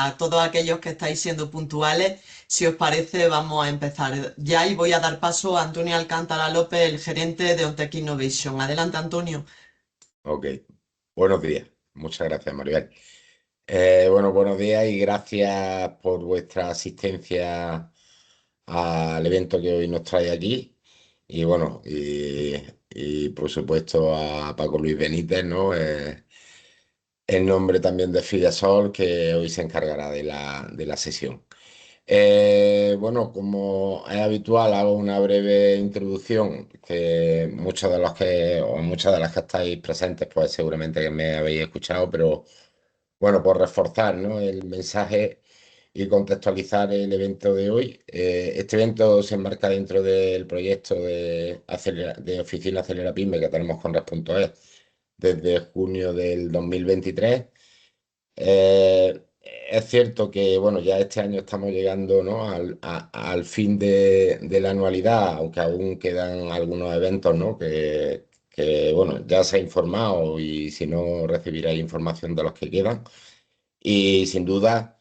a todos aquellos que estáis siendo puntuales, si os parece, vamos a empezar ya y voy a dar paso a Antonio Alcántara López, el gerente de Ontech Innovation. Adelante, Antonio. Ok, buenos días. Muchas gracias, Maribel. Bueno, buenos días y gracias por vuestra asistencia al evento que hoy nos trae aquí. Y bueno, y por supuesto a Paco Luis Benítez, ¿no? En nombre también de Fidesol, que hoy se encargará de la sesión. Bueno, como es habitual, hago una breve introducción, que muchos de los que, o muchas de las que estáis presentes, pues seguramente que me habéis escuchado, pero bueno, por reforzar, ¿no?, el mensaje y contextualizar el evento de hoy. Este evento se enmarca dentro del proyecto de Oficina Acelera Pyme que tenemos con Res.es desde junio del 2023. Es cierto que, bueno, ya este año estamos llegando, ¿no?, al fin de la anualidad, aunque aún quedan algunos eventos, ¿no?, bueno, ya se ha informado y si no recibiréis información de los que quedan. Y sin duda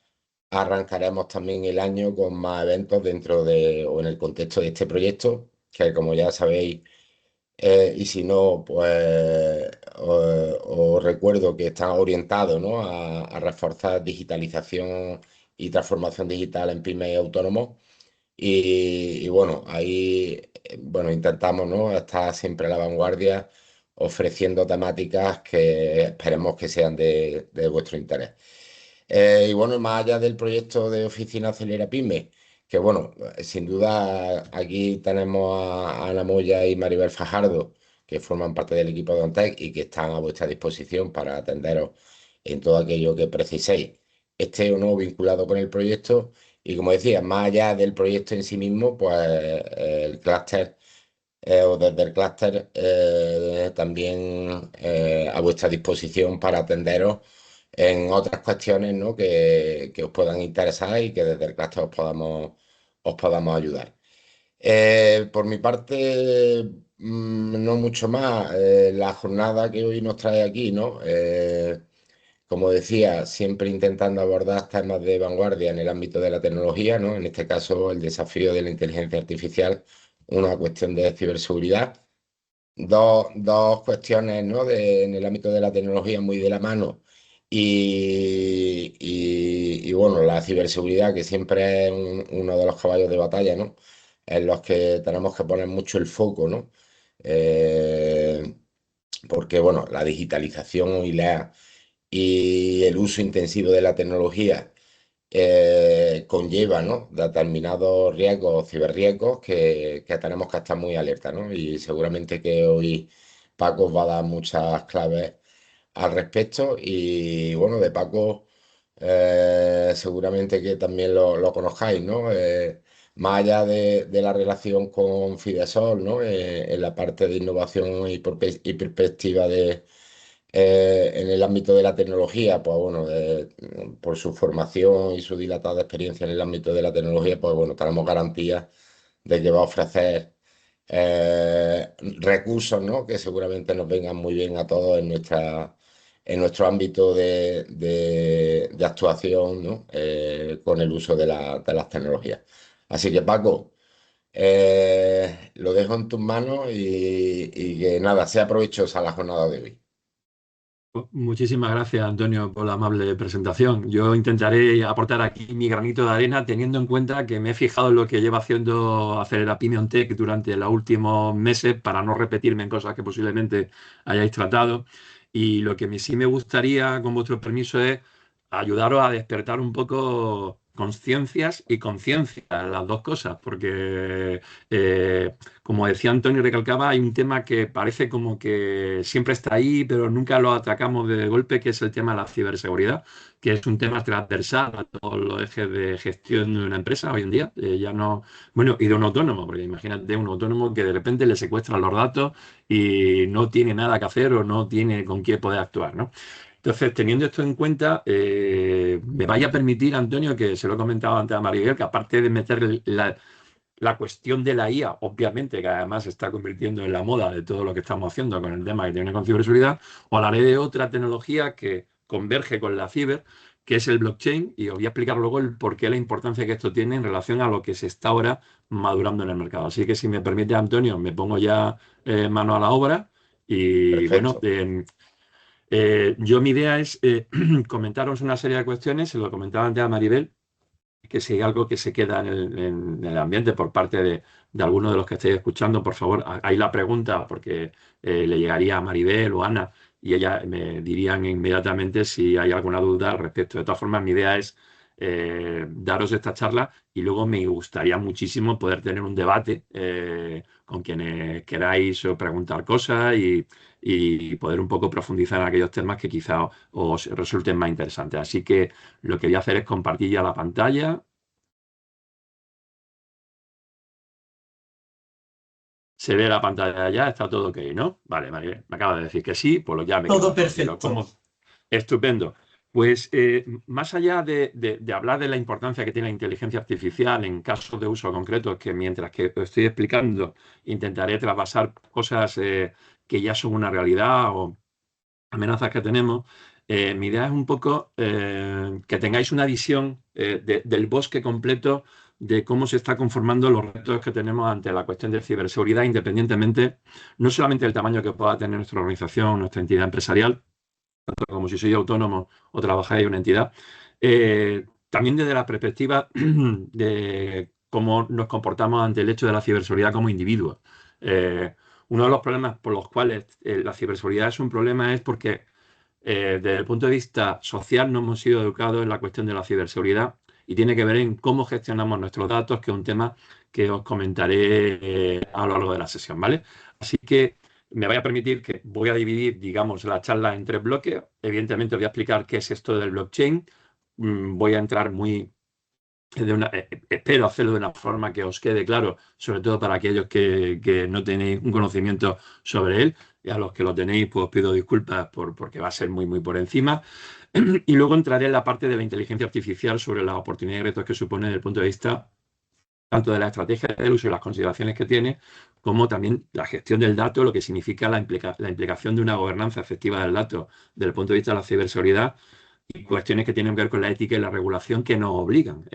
arrancaremos también el año con más eventos dentro de o en el contexto de este proyecto, que como ya sabéis, y si no, pues os recuerdo que está orientado, ¿no?, a reforzar digitalización y transformación digital en pymes y autónomos. Y bueno, ahí bueno, intentamos, ¿no?, estar siempre a la vanguardia ofreciendo temáticas que esperemos que sean de vuestro interés. Y bueno, más allá del proyecto de Oficina Acelera Pyme, que bueno, sin duda aquí tenemos a Ana Moya y Maribel Fajardo, que forman parte del equipo de OnTech y que están a vuestra disposición para atenderos en todo aquello que preciséis, esté o no vinculado con el proyecto. Y como decía, más allá del proyecto en sí mismo, pues el clúster o desde el clúster también a vuestra disposición para atenderos en otras cuestiones, ¿no?, que os puedan interesar y que desde el clúster os podamos ayudar. Por mi parte, no mucho más. La jornada que hoy nos trae aquí, ¿no? Como decía, siempre intentando abordar temas de vanguardia en el ámbito de la tecnología, ¿no? En este caso, el desafío de la inteligencia artificial, una cuestión de ciberseguridad. Dos cuestiones, ¿no?, en el ámbito de la tecnología muy de la mano. Y bueno, la ciberseguridad, que siempre es uno de los caballos de batalla, ¿no?, en los que tenemos que poner mucho el foco, ¿no? Eh, Porque, bueno, la digitalización y el uso intensivo de la tecnología conlleva, ¿no?, determinados riesgos, ciberriesgos que tenemos que estar muy alerta, ¿no? Y seguramente que hoy Paco os va a dar muchas claves al respecto. Y bueno, de Paco seguramente que también lo conozcáis, ¿no? Más allá de la relación con Fidesol, ¿no? En la parte de innovación y perspectiva en el ámbito de la tecnología, pues bueno, por su formación y su dilatada experiencia en el ámbito de la tecnología, pues bueno, tenemos garantías de que va a ofrecer recursos, ¿no?, que seguramente nos vengan muy bien a todos en nuestro ámbito de actuación, ¿no?, con el uso de las tecnologías. Así que Paco, lo dejo en tus manos y que nada, sea provechosa la jornada de hoy. Muchísimas gracias, Antonio, por la amable presentación. Yo intentaré aportar aquí mi granito de arena, teniendo en cuenta que me he fijado en lo que lleva haciendo Acelera Opinion Tech durante los últimos meses para no repetirme en cosas que posiblemente hayáis tratado. Y lo que sí me gustaría, con vuestro permiso, es ayudaros a despertar un poco conciencias y conciencia, las dos cosas, porque como decía Antonio, recalcaba, hay un tema que parece como que siempre está ahí, pero nunca lo atacamos de golpe, que es el tema de la ciberseguridad, que es un tema transversal a todos los ejes de gestión de una empresa hoy en día. Ya no, bueno, y de un autónomo, porque imagínate un autónomo que de repente le secuestran los datos y no tiene nada que hacer o no tiene con qué poder actuar, ¿no? Entonces, teniendo esto en cuenta, me vaya a permitir, Antonio, que se lo he comentado antes a Maribel, que aparte de meter la cuestión de la IA, obviamente, que además se está convirtiendo en la moda de todo lo que estamos haciendo con el tema que tiene con ciberseguridad, o hablaré de otra tecnología que converge con la ciber, qué es el blockchain y os voy a explicar luego el por qué la importancia que esto tiene en relación a lo que se está ahora madurando en el mercado. Así que si me permite, Antonio, me pongo ya mano a la obra y bueno, Perfecto. yo mi idea es comentaros una serie de cuestiones, se lo comentaba antes a Maribel, que si hay algo que se queda en el ambiente por parte de alguno de los que estéis escuchando, por favor, ahí la pregunta, porque le llegaría a Maribel o Ana y ellas me dirían inmediatamente si hay alguna duda al respecto. De todas formas, mi idea es daros esta charla y luego me gustaría muchísimo poder tener un debate con quienes queráis o preguntar cosas y poder un poco profundizar en aquellos temas que quizá os resulten más interesantes. Así que lo que voy a hacer es compartir ya la pantalla. Se ve la pantalla de allá, está todo ok, ¿no? Vale, vale, me acaba de decir que sí, pues ya me quedo Todo más tranquilo. perfecto. Estupendo. Pues más allá de hablar de la importancia que tiene la inteligencia artificial en casos de uso concretos, que mientras que os estoy explicando intentaré trasvasar cosas que ya son una realidad o amenazas que tenemos, mi idea es un poco que tengáis una visión del bosque completo de cómo se está conformando los retos que tenemos ante la cuestión de ciberseguridad, independientemente no solamente del tamaño que pueda tener nuestra organización, nuestra entidad empresarial, tanto como si soy autónomo o trabajáis en una entidad, también desde la perspectiva de cómo nos comportamos ante el hecho de la ciberseguridad como individuos. Uno de los problemas por los cuales la ciberseguridad es un problema es porque desde el punto de vista social no hemos sido educados en la cuestión de la ciberseguridad y tiene que ver en cómo gestionamos nuestros datos, que es un tema que os comentaré a lo largo de la sesión, ¿vale? Así que me voy a permitir que voy a dividir, digamos, la charla en tres bloques. Evidentemente voy a explicar qué es esto del blockchain. Voy a entrar muy espero hacerlo de una forma que os quede claro, sobre todo para aquellos que no tenéis un conocimiento sobre él, y a los que lo tenéis, pues os pido disculpas porque va a ser muy, muy por encima. Y luego entraré en la parte de la inteligencia artificial sobre las oportunidades y retos que supone desde el punto de vista tanto de la estrategia del uso y las consideraciones que tiene, como también la gestión del dato, lo que significa la implicación de una gobernanza efectiva del dato desde el punto de vista de la ciberseguridad y cuestiones que tienen que ver con la ética y la regulación que nos obligan.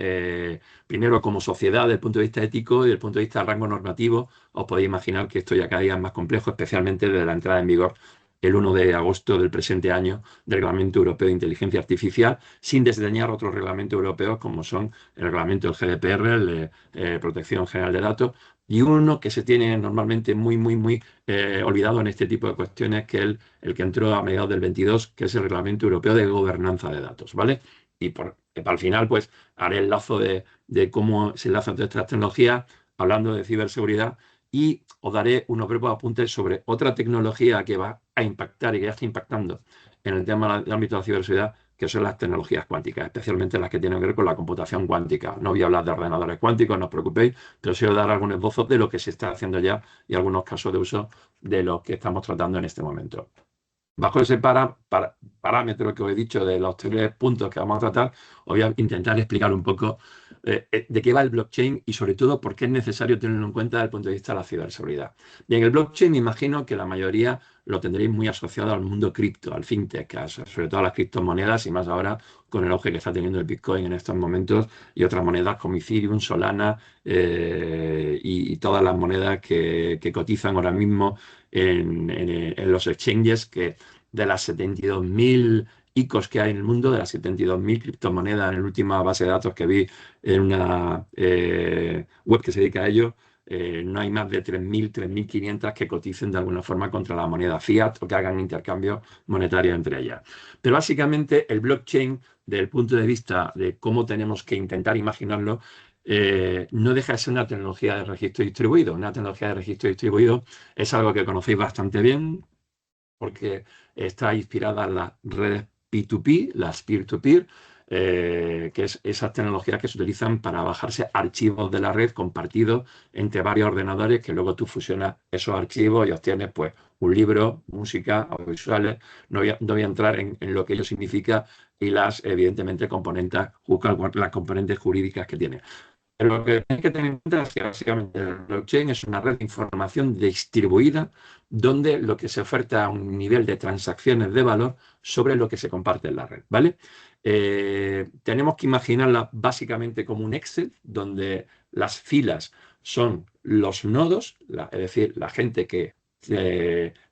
Primero, como sociedad, desde el punto de vista ético y desde el punto de vista del rango normativo, os podéis imaginar que esto ya cada día es más complejo, especialmente desde la entrada en vigor el 1 de agosto del presente año del Reglamento Europeo de Inteligencia Artificial, sin desdeñar otros reglamentos europeos como son el reglamento del GDPR, el de Protección General de Datos, y uno que se tiene normalmente muy, muy, muy olvidado en este tipo de cuestiones, que es el que entró a mediados del 22, que es el Reglamento Europeo de Gobernanza de Datos, ¿vale? Y al final, pues, haré el lazo de cómo se enlazan todas estas tecnologías, hablando de ciberseguridad, y os daré unos breves apuntes sobre otra tecnología que va a impactar y que ya está impactando en el tema del ámbito de la ciberseguridad, que son las tecnologías cuánticas, especialmente las que tienen que ver con la computación cuántica. No voy a hablar de ordenadores cuánticos, no os preocupéis, pero sí os dar algunos esbozos de lo que se está haciendo ya y algunos casos de uso de los que estamos tratando en este momento. Bajo ese parámetro que os he dicho de los tres puntos que vamos a tratar, os voy a intentar explicar un poco de qué va el blockchain y sobre todo por qué es necesario tenerlo en cuenta desde el punto de vista de la ciberseguridad. Bien, el blockchain me imagino que la mayoría lo tendréis muy asociado al mundo cripto, al fintech, sobre todo a las criptomonedas y más ahora con el auge que está teniendo el Bitcoin en estos momentos y otras monedas como Ethereum, Solana y todas las monedas que cotizan ahora mismo en los exchanges, que de las 72.000 ICOs que hay en el mundo, de las 72.000 criptomonedas en la última base de datos que vi en una web que se dedica a ello, no hay más de 3.500 que coticen de alguna forma contra la moneda fiat o que hagan intercambio monetario entre ellas. Pero básicamente el blockchain, desde el punto de vista de cómo tenemos que intentar imaginarlo, no deja de ser una tecnología de registro distribuido. Una tecnología de registro distribuido es algo que conocéis bastante bien porque está inspirada en las redes P2P, las peer-to-peer, que es esas tecnologías que se utilizan para bajarse archivos de la red compartidos entre varios ordenadores, que luego tú fusionas esos archivos y obtienes pues un libro, música, audiovisuales. No voy a entrar en lo que ello significa y las, evidentemente, las componentes jurídicas que tiene. Lo que hay que tener en cuenta es que básicamente el blockchain es una red de información distribuida donde lo que se oferta a un nivel de transacciones de valor sobre lo que se comparte en la red, ¿vale? Tenemos que imaginarla básicamente como un Excel donde las filas son los nodos, es decir, la gente que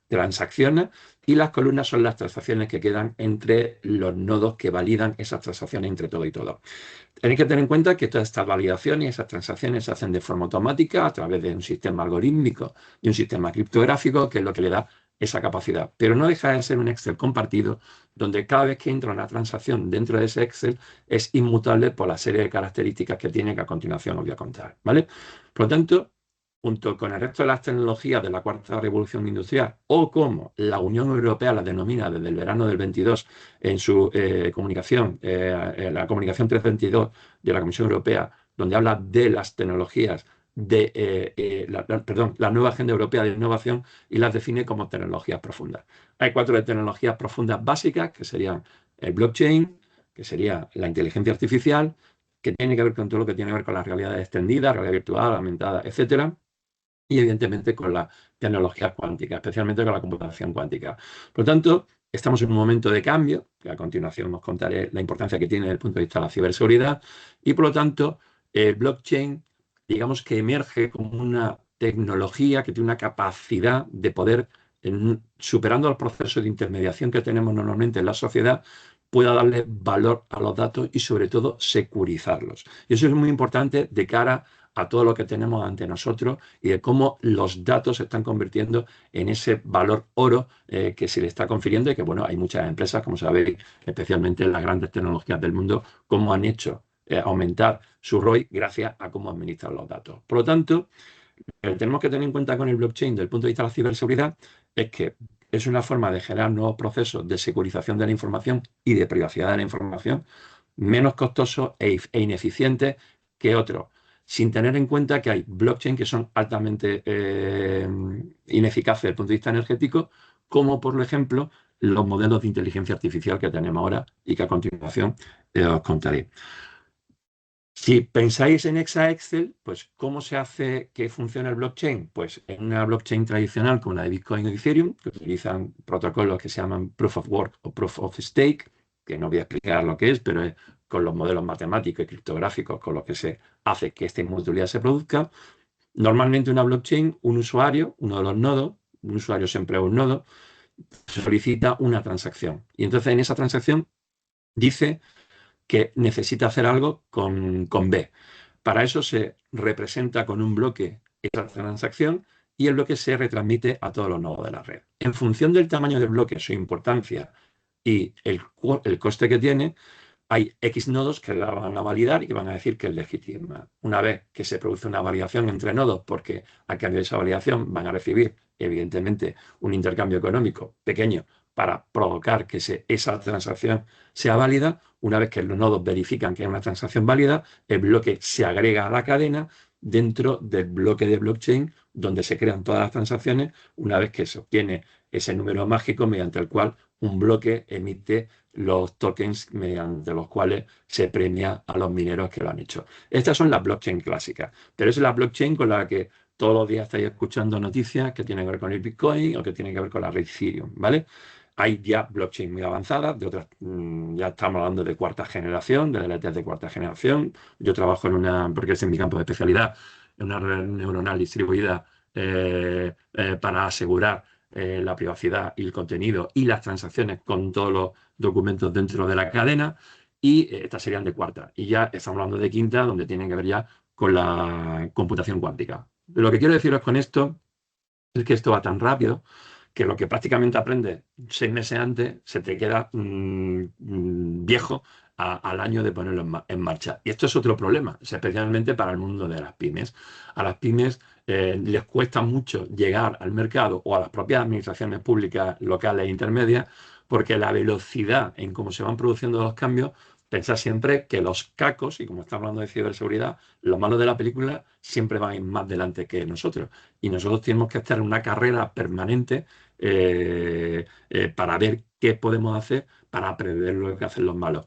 transacciona, y las columnas son las transacciones que quedan entre los nodos que validan esas transacciones entre todo y todo. Tenéis que tener en cuenta que todas estas validaciones y esas transacciones se hacen de forma automática a través de un sistema algorítmico y un sistema criptográfico, que es lo que le da esa capacidad. Pero no deja de ser un Excel compartido, donde cada vez que entra una transacción dentro de ese Excel es inmutable por la serie de características que tiene, que a continuación os voy a contar, ¿vale? Por lo tanto, junto con el resto de las tecnologías de la cuarta revolución industrial, o como la Unión Europea la denomina desde el verano del 22 en su comunicación, la comunicación 322 de la Comisión Europea, donde habla de las tecnologías la nueva Agenda Europea de Innovación, y las define como tecnologías profundas. Hay 4 tecnologías profundas básicas, que serían el blockchain, que sería la inteligencia artificial, que tiene que ver con todo lo que tiene que ver con la realidad extendida, realidad virtual, aumentada, etcétera, y evidentemente con las tecnologías cuánticas, especialmente con la computación cuántica. Por lo tanto, estamos en un momento de cambio, que a continuación os contaré la importancia que tiene desde el punto de vista de la ciberseguridad, y por lo tanto, el blockchain, digamos que emerge como una tecnología que tiene una capacidad de poder, superando los procesos de intermediación que tenemos normalmente en la sociedad, pueda darle valor a los datos y sobre todo securizarlos. Y eso es muy importante de cara a todo lo que tenemos ante nosotros y de cómo los datos se están convirtiendo en ese valor oro que se le está confiriendo, y que, bueno, hay muchas empresas, como sabéis, especialmente en las grandes tecnologías del mundo, cómo han hecho aumentar su ROI gracias a cómo administran los datos. Por lo tanto, lo que tenemos que tener en cuenta con el blockchain desde el punto de vista de la ciberseguridad es que es una forma de generar nuevos procesos de securización de la información y de privacidad de la información, menos costosos e ineficientes que otros, sin tener en cuenta que hay blockchain que son altamente ineficaces desde el punto de vista energético, como por ejemplo los modelos de inteligencia artificial que tenemos ahora y que a continuación os contaré. Si pensáis en Excel, pues ¿cómo se hace que funcione el blockchain? Pues en una blockchain tradicional como la de Bitcoin o Ethereum, que utilizan protocolos que se llaman Proof of Work o Proof of Stake, que no voy a explicar lo que es, pero es con los modelos matemáticos y criptográficos con los que se hace que esta inmutabilidad se produzca. Normalmente una blockchain, un usuario, uno de los nodos, un usuario siempre es un nodo, solicita una transacción. Y entonces en esa transacción dice que necesita hacer algo con B. Para eso se representa con un bloque esa transacción, y el bloque se retransmite a todos los nodos de la red. En función del tamaño del bloque, su importancia y el coste que tiene, hay X nodos que la van a validar y que van a decir que es legítima. Una vez que se produce una validación entre nodos, porque a cambio de esa validación van a recibir, evidentemente, un intercambio económico pequeño para provocar que esa transacción sea válida. Una vez que los nodos verifican que es una transacción válida, el bloque se agrega a la cadena dentro del bloque de blockchain donde se crean todas las transacciones, una vez que se obtiene ese número mágico mediante el cual un bloque emite los tokens mediante los cuales se premia a los mineros que lo han hecho. Estas son las blockchain clásicas, pero es la blockchain con la que todos los días estáis escuchando noticias que tienen que ver con el Bitcoin o que tienen que ver con la red Ethereum, ¿vale? Hay ya blockchain muy avanzadas, de otras, ya estamos hablando de cuarta generación, de DLTs de cuarta generación. Yo trabajo porque es en mi campo de especialidad, en una red neuronal distribuida para asegurar la privacidad y el contenido y las transacciones con todos los documentos dentro de la cadena, y estas serían de cuarta. Y ya estamos hablando de quinta, donde tienen que ver ya con la computación cuántica. Lo que quiero deciros con esto es que esto va tan rápido que lo que prácticamente aprendes 6 meses antes se te queda viejo al año de ponerlo en marcha. Y esto es otro problema, especialmente para el mundo de las pymes. A las pymes les cuesta mucho llegar al mercado o a las propias administraciones públicas locales e intermedias, porque la velocidad en cómo se van produciendo los cambios, pensad siempre que los cacos, y como estamos hablando de ciberseguridad, los malos de la película siempre van a ir más delante que nosotros. Y nosotros tenemos que estar en una carrera permanente para ver qué podemos hacer para aprender lo que hacen los malos.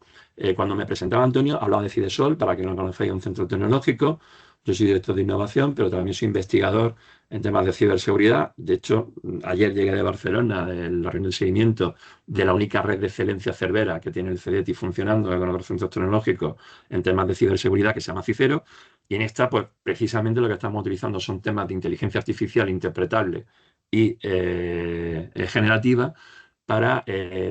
Cuando me presentaba Antonio, hablaba de Cidesol, para que no lo conozcáis, un centro tecnológico. Yo soy director de innovación, pero también soy investigador en temas de ciberseguridad. De hecho, ayer llegué de Barcelona, de la reunión de seguimiento de la única red de excelencia Cervera que tiene el CEDETI funcionando con otros centros tecnológicos en temas de ciberseguridad, que se llama Cicero. Y en esta, pues precisamente lo que estamos utilizando son temas de inteligencia artificial interpretable y generativa para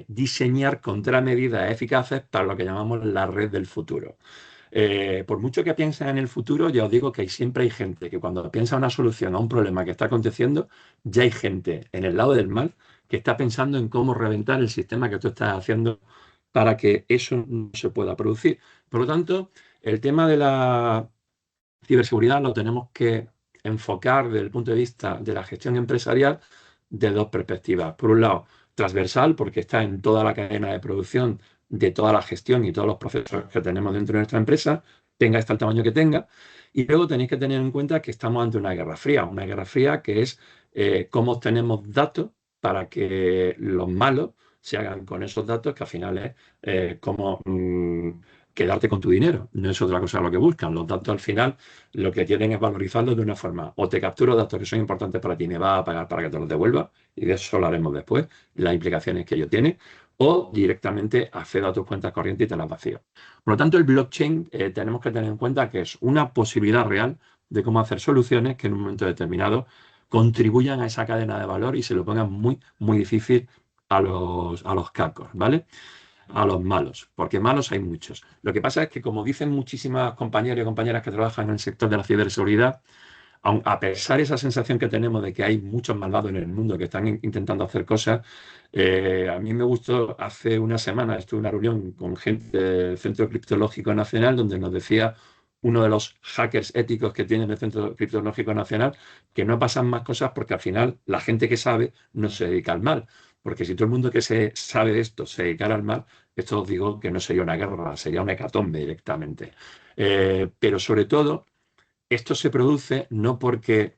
diseñar contramedidas eficaces para lo que llamamos la red del futuro. Por mucho que piensen en el futuro, ya os digo que siempre hay gente que cuando piensa una solución a un problema que está aconteciendo, ya hay gente en el lado del mal que está pensando en cómo reventar el sistema que tú estás haciendo para que eso no se pueda producir. Por lo tanto, el tema de la ciberseguridad lo tenemos que enfocar desde el punto de vista de la gestión empresarial de dos perspectivas. Por un lado, transversal, porque está en toda la cadena de producción de toda la gestión y todos los procesos que tenemos dentro de nuestra empresa, tenga el tamaño que tenga. Y luego tenéis que tener en cuenta que estamos ante una guerra fría que es cómo obtenemos datos para que los malos se hagan con esos datos, que al final es cómo quedarte con tu dinero. No es otra cosa lo que buscan. Los datos al final lo que quieren es valorizarlos de una forma. O te capturo datos que son importantes para ti y me vas a pagar para que te los devuelva, y de eso lo haremos después, las implicaciones que ello tiene, o directamente accedo a tus cuentas corrientes y te las vacío. Por lo tanto, el blockchain tenemos que tener en cuenta que es una posibilidad real de cómo hacer soluciones que en un momento determinado contribuyan a esa cadena de valor y se lo pongan muy, muy difícil a los cacos, ¿vale? A los malos, porque malos hay muchos. Lo que pasa es que, como dicen muchísimas compañeros y compañeras que trabajan en el sector de la ciberseguridad, a pesar de esa sensación que tenemos de que hay muchos malvados en el mundo que están intentando hacer cosas, a mí me gustó, hace una semana estuve en una reunión con gente del Centro Criptológico Nacional donde nos decía uno de los hackers éticos que tiene el Centro Criptológico Nacional que no pasan más cosas porque al final la gente que sabe no se dedica al mal. Porque si todo el mundo que se sabe de esto se dedicara al mal, esto os digo que no sería una guerra, sería una hecatombe directamente. Pero sobre todo, esto se produce no porque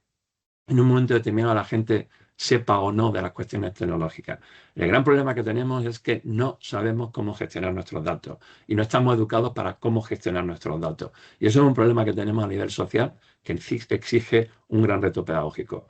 en un momento determinado la gente sepa o no de las cuestiones tecnológicas. El gran problema que tenemos es que no sabemos cómo gestionar nuestros datos y no estamos educados para cómo gestionar nuestros datos. Y eso es un problema que tenemos a nivel social que exige un gran reto pedagógico.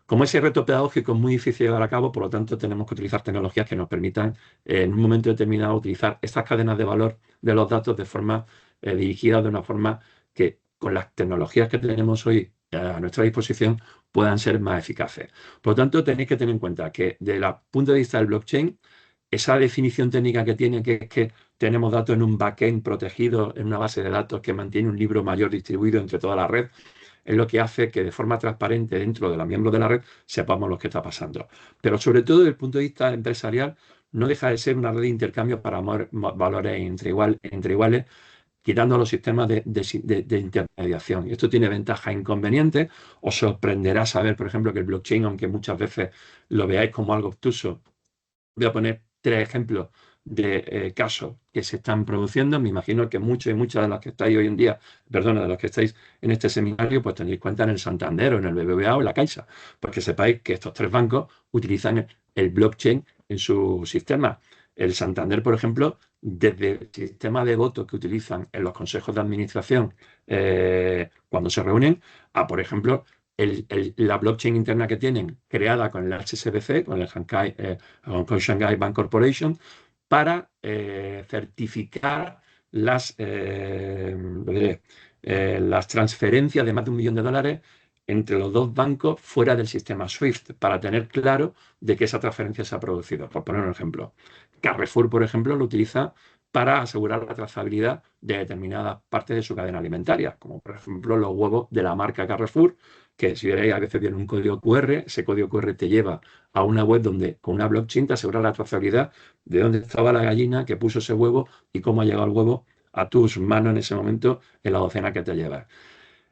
Como ese reto pedagógico es muy difícil de llevar a cabo, por lo tanto tenemos que utilizar tecnologías que nos permitan en un momento determinado utilizar estas cadenas de valor de los datos de forma dirigida, de una forma que con las tecnologías que tenemos hoy a nuestra disposición puedan ser más eficaces. Por lo tanto, tenéis que tener en cuenta que desde el punto de vista del blockchain, esa definición técnica que tiene, que es que tenemos datos en un backend protegido, en una base de datos que mantiene un libro mayor distribuido entre toda la red, es lo que hace que de forma transparente dentro de los miembros de la red sepamos lo que está pasando. Pero sobre todo desde el punto de vista empresarial, no deja de ser una red de intercambio para valores entre iguales, quitando los sistemas de intermediación. Y esto tiene ventajas e inconvenientes. Os sorprenderá saber, por ejemplo, que el blockchain, aunque muchas veces lo veáis como algo obtuso, voy a poner 3 ejemplos de casos que se están produciendo. Me imagino que muchos y muchas de los que estáis hoy en día, perdona, de los que estáis en este seminario, pues tenéis cuenta en el Santander o en el BBVA o en la Caixa, porque sepáis que estos 3 bancos utilizan el blockchain en su sistema. El Santander, por ejemplo, desde el sistema de voto que utilizan en los consejos de administración cuando se reúnen, a, por ejemplo, la blockchain interna que tienen, creada con el HSBC, con el Hong Kong Shanghai Bank Corporation, para certificar las transferencias de más de $1 millón entre los 2 bancos fuera del sistema SWIFT, para tener claro de que esa transferencia se ha producido. Por poner un ejemplo, Carrefour, por ejemplo, lo utiliza para asegurar la trazabilidad de determinadas partes de su cadena alimentaria, como por ejemplo los huevos de la marca Carrefour, que si veréis a veces viene un código QR, ese código QR te lleva a una web donde con una blockchain te asegura la trazabilidad de dónde estaba la gallina que puso ese huevo y cómo ha llegado el huevo a tus manos en ese momento en la docena que te llevas.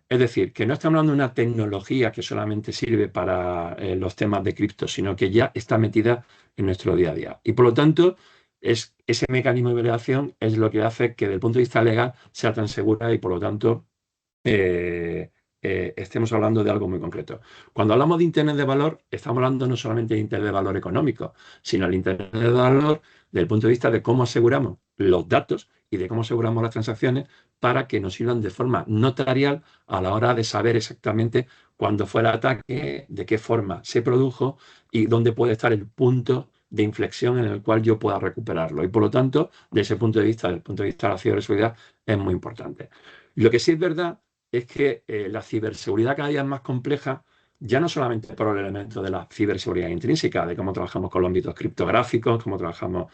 Es decir, que no estamos hablando de una tecnología que solamente sirve para los temas de cripto, sino que ya está metida en nuestro día a día. Y por lo tanto, ese mecanismo de validación es lo que hace que desde el punto de vista legal sea tan segura y por lo tanto estemos hablando de algo muy concreto. Cuando hablamos de Internet de valor, estamos hablando no solamente de Internet de valor económico, sino el Internet de valor desde el punto de vista de cómo aseguramos los datos y de cómo aseguramos las transacciones para que nos sirvan de forma notarial a la hora de saber exactamente cuándo fue el ataque, de qué forma se produjo y dónde puede estar el punto de inflexión en el cual yo pueda recuperarlo. Y por lo tanto, desde ese punto de vista, desde el punto de vista de la ciberseguridad, es muy importante. Lo que sí es verdad es que la ciberseguridad cada día es más compleja, ya no solamente por el elemento de la ciberseguridad intrínseca, de cómo trabajamos con los ámbitos criptográficos, cómo trabajamos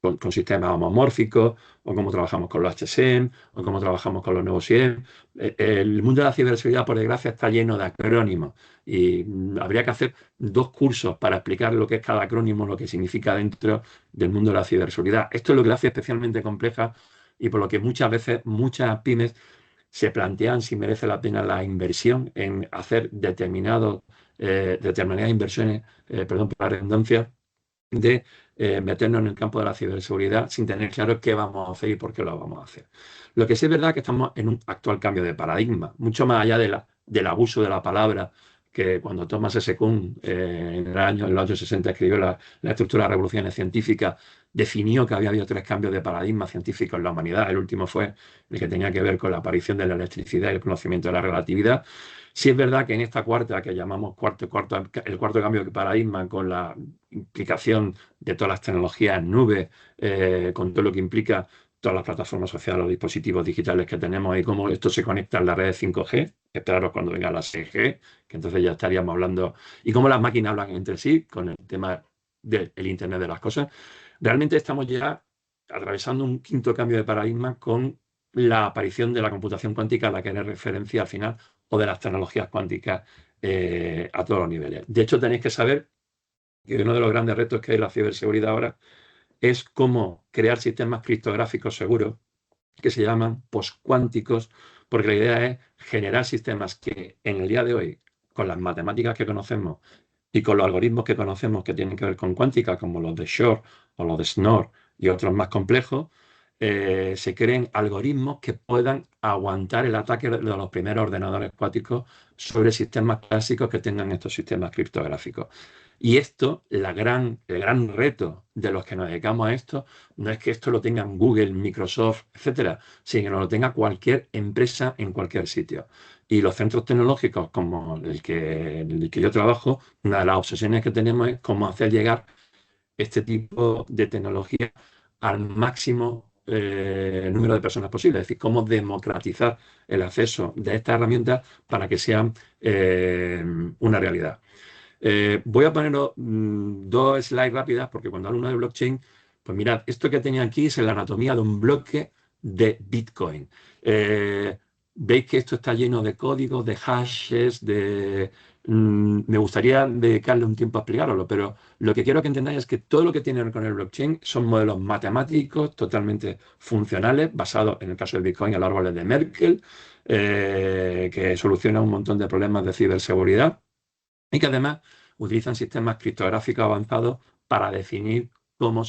con sistemas homomórficos, o cómo trabajamos con los HSM, o cómo trabajamos con los nuevos SIEM. El mundo de la ciberseguridad, por desgracia, está lleno de acrónimos y habría que hacer 2 cursos para explicar lo que es cada acrónimo, lo que significa dentro del mundo de la ciberseguridad. Esto es lo que la hace especialmente compleja y por lo que muchas veces muchas pymes se plantean si merece la pena la inversión en hacer determinadas inversiones, perdón por la redundancia, de meternos en el campo de la ciberseguridad sin tener claro qué vamos a hacer y por qué lo vamos a hacer. Lo que sí es verdad es que estamos en un actual cambio de paradigma, mucho más allá del abuso de la palabra, que cuando Thomas S. Kuhn en los años 60 escribió la estructura de las revoluciones científicas, definió que había habido 3 cambios de paradigma científicos en la humanidad. El último fue el que tenía que ver con la aparición de la electricidad y el conocimiento de la relatividad. Sí es verdad que en esta cuarta, que llamamos el cuarto cambio de paradigma, con la implicación de todas las tecnologías en nube, con todo lo que implica todas las plataformas sociales, los dispositivos digitales que tenemos y cómo esto se conecta en la red 5G, esperaros cuando venga la 6G, que entonces ya estaríamos hablando, y cómo las máquinas hablan entre sí con el tema del Internet de las cosas. Realmente estamos ya atravesando un quinto cambio de paradigma con la aparición de la computación cuántica a la que haré referencia al final, o de las tecnologías cuánticas a todos los niveles. De hecho, tenéis que saber que uno de los grandes retos que hay en la ciberseguridad ahora es cómo crear sistemas criptográficos seguros que se llaman postcuánticos, porque la idea es generar sistemas que en el día de hoy, con las matemáticas que conocemos y con los algoritmos que conocemos que tienen que ver con cuántica, como los de Shor o los de Schnorr y otros más complejos, se creen algoritmos que puedan aguantar el ataque de los primeros ordenadores cuánticos sobre sistemas clásicos que tengan estos sistemas criptográficos. Y esto, el gran reto de los que nos dedicamos a esto, no es que esto lo tengan Google, Microsoft, etcétera, sino que lo tenga cualquier empresa en cualquier sitio. Y los centros tecnológicos, como el que yo trabajo, una de las obsesiones que tenemos es cómo hacer llegar este tipo de tecnología al máximo número de personas posible, es decir, cómo democratizar el acceso de estas herramientas para que sean una realidad. Voy a poner 2 slides rápidas porque cuando hablo de blockchain, pues mirad, esto que tenía aquí es la anatomía de un bloque de Bitcoin. Veis que esto está lleno de códigos, de hashes, me gustaría dedicarle un tiempo a explicároslo, pero lo que quiero que entendáis es que todo lo que tiene que ver con el blockchain son modelos matemáticos totalmente funcionales, basados en el caso del Bitcoin en los árboles de Merkle, que solucionan un montón de problemas de ciberseguridad y que además utilizan sistemas criptográficos avanzados para definir cómo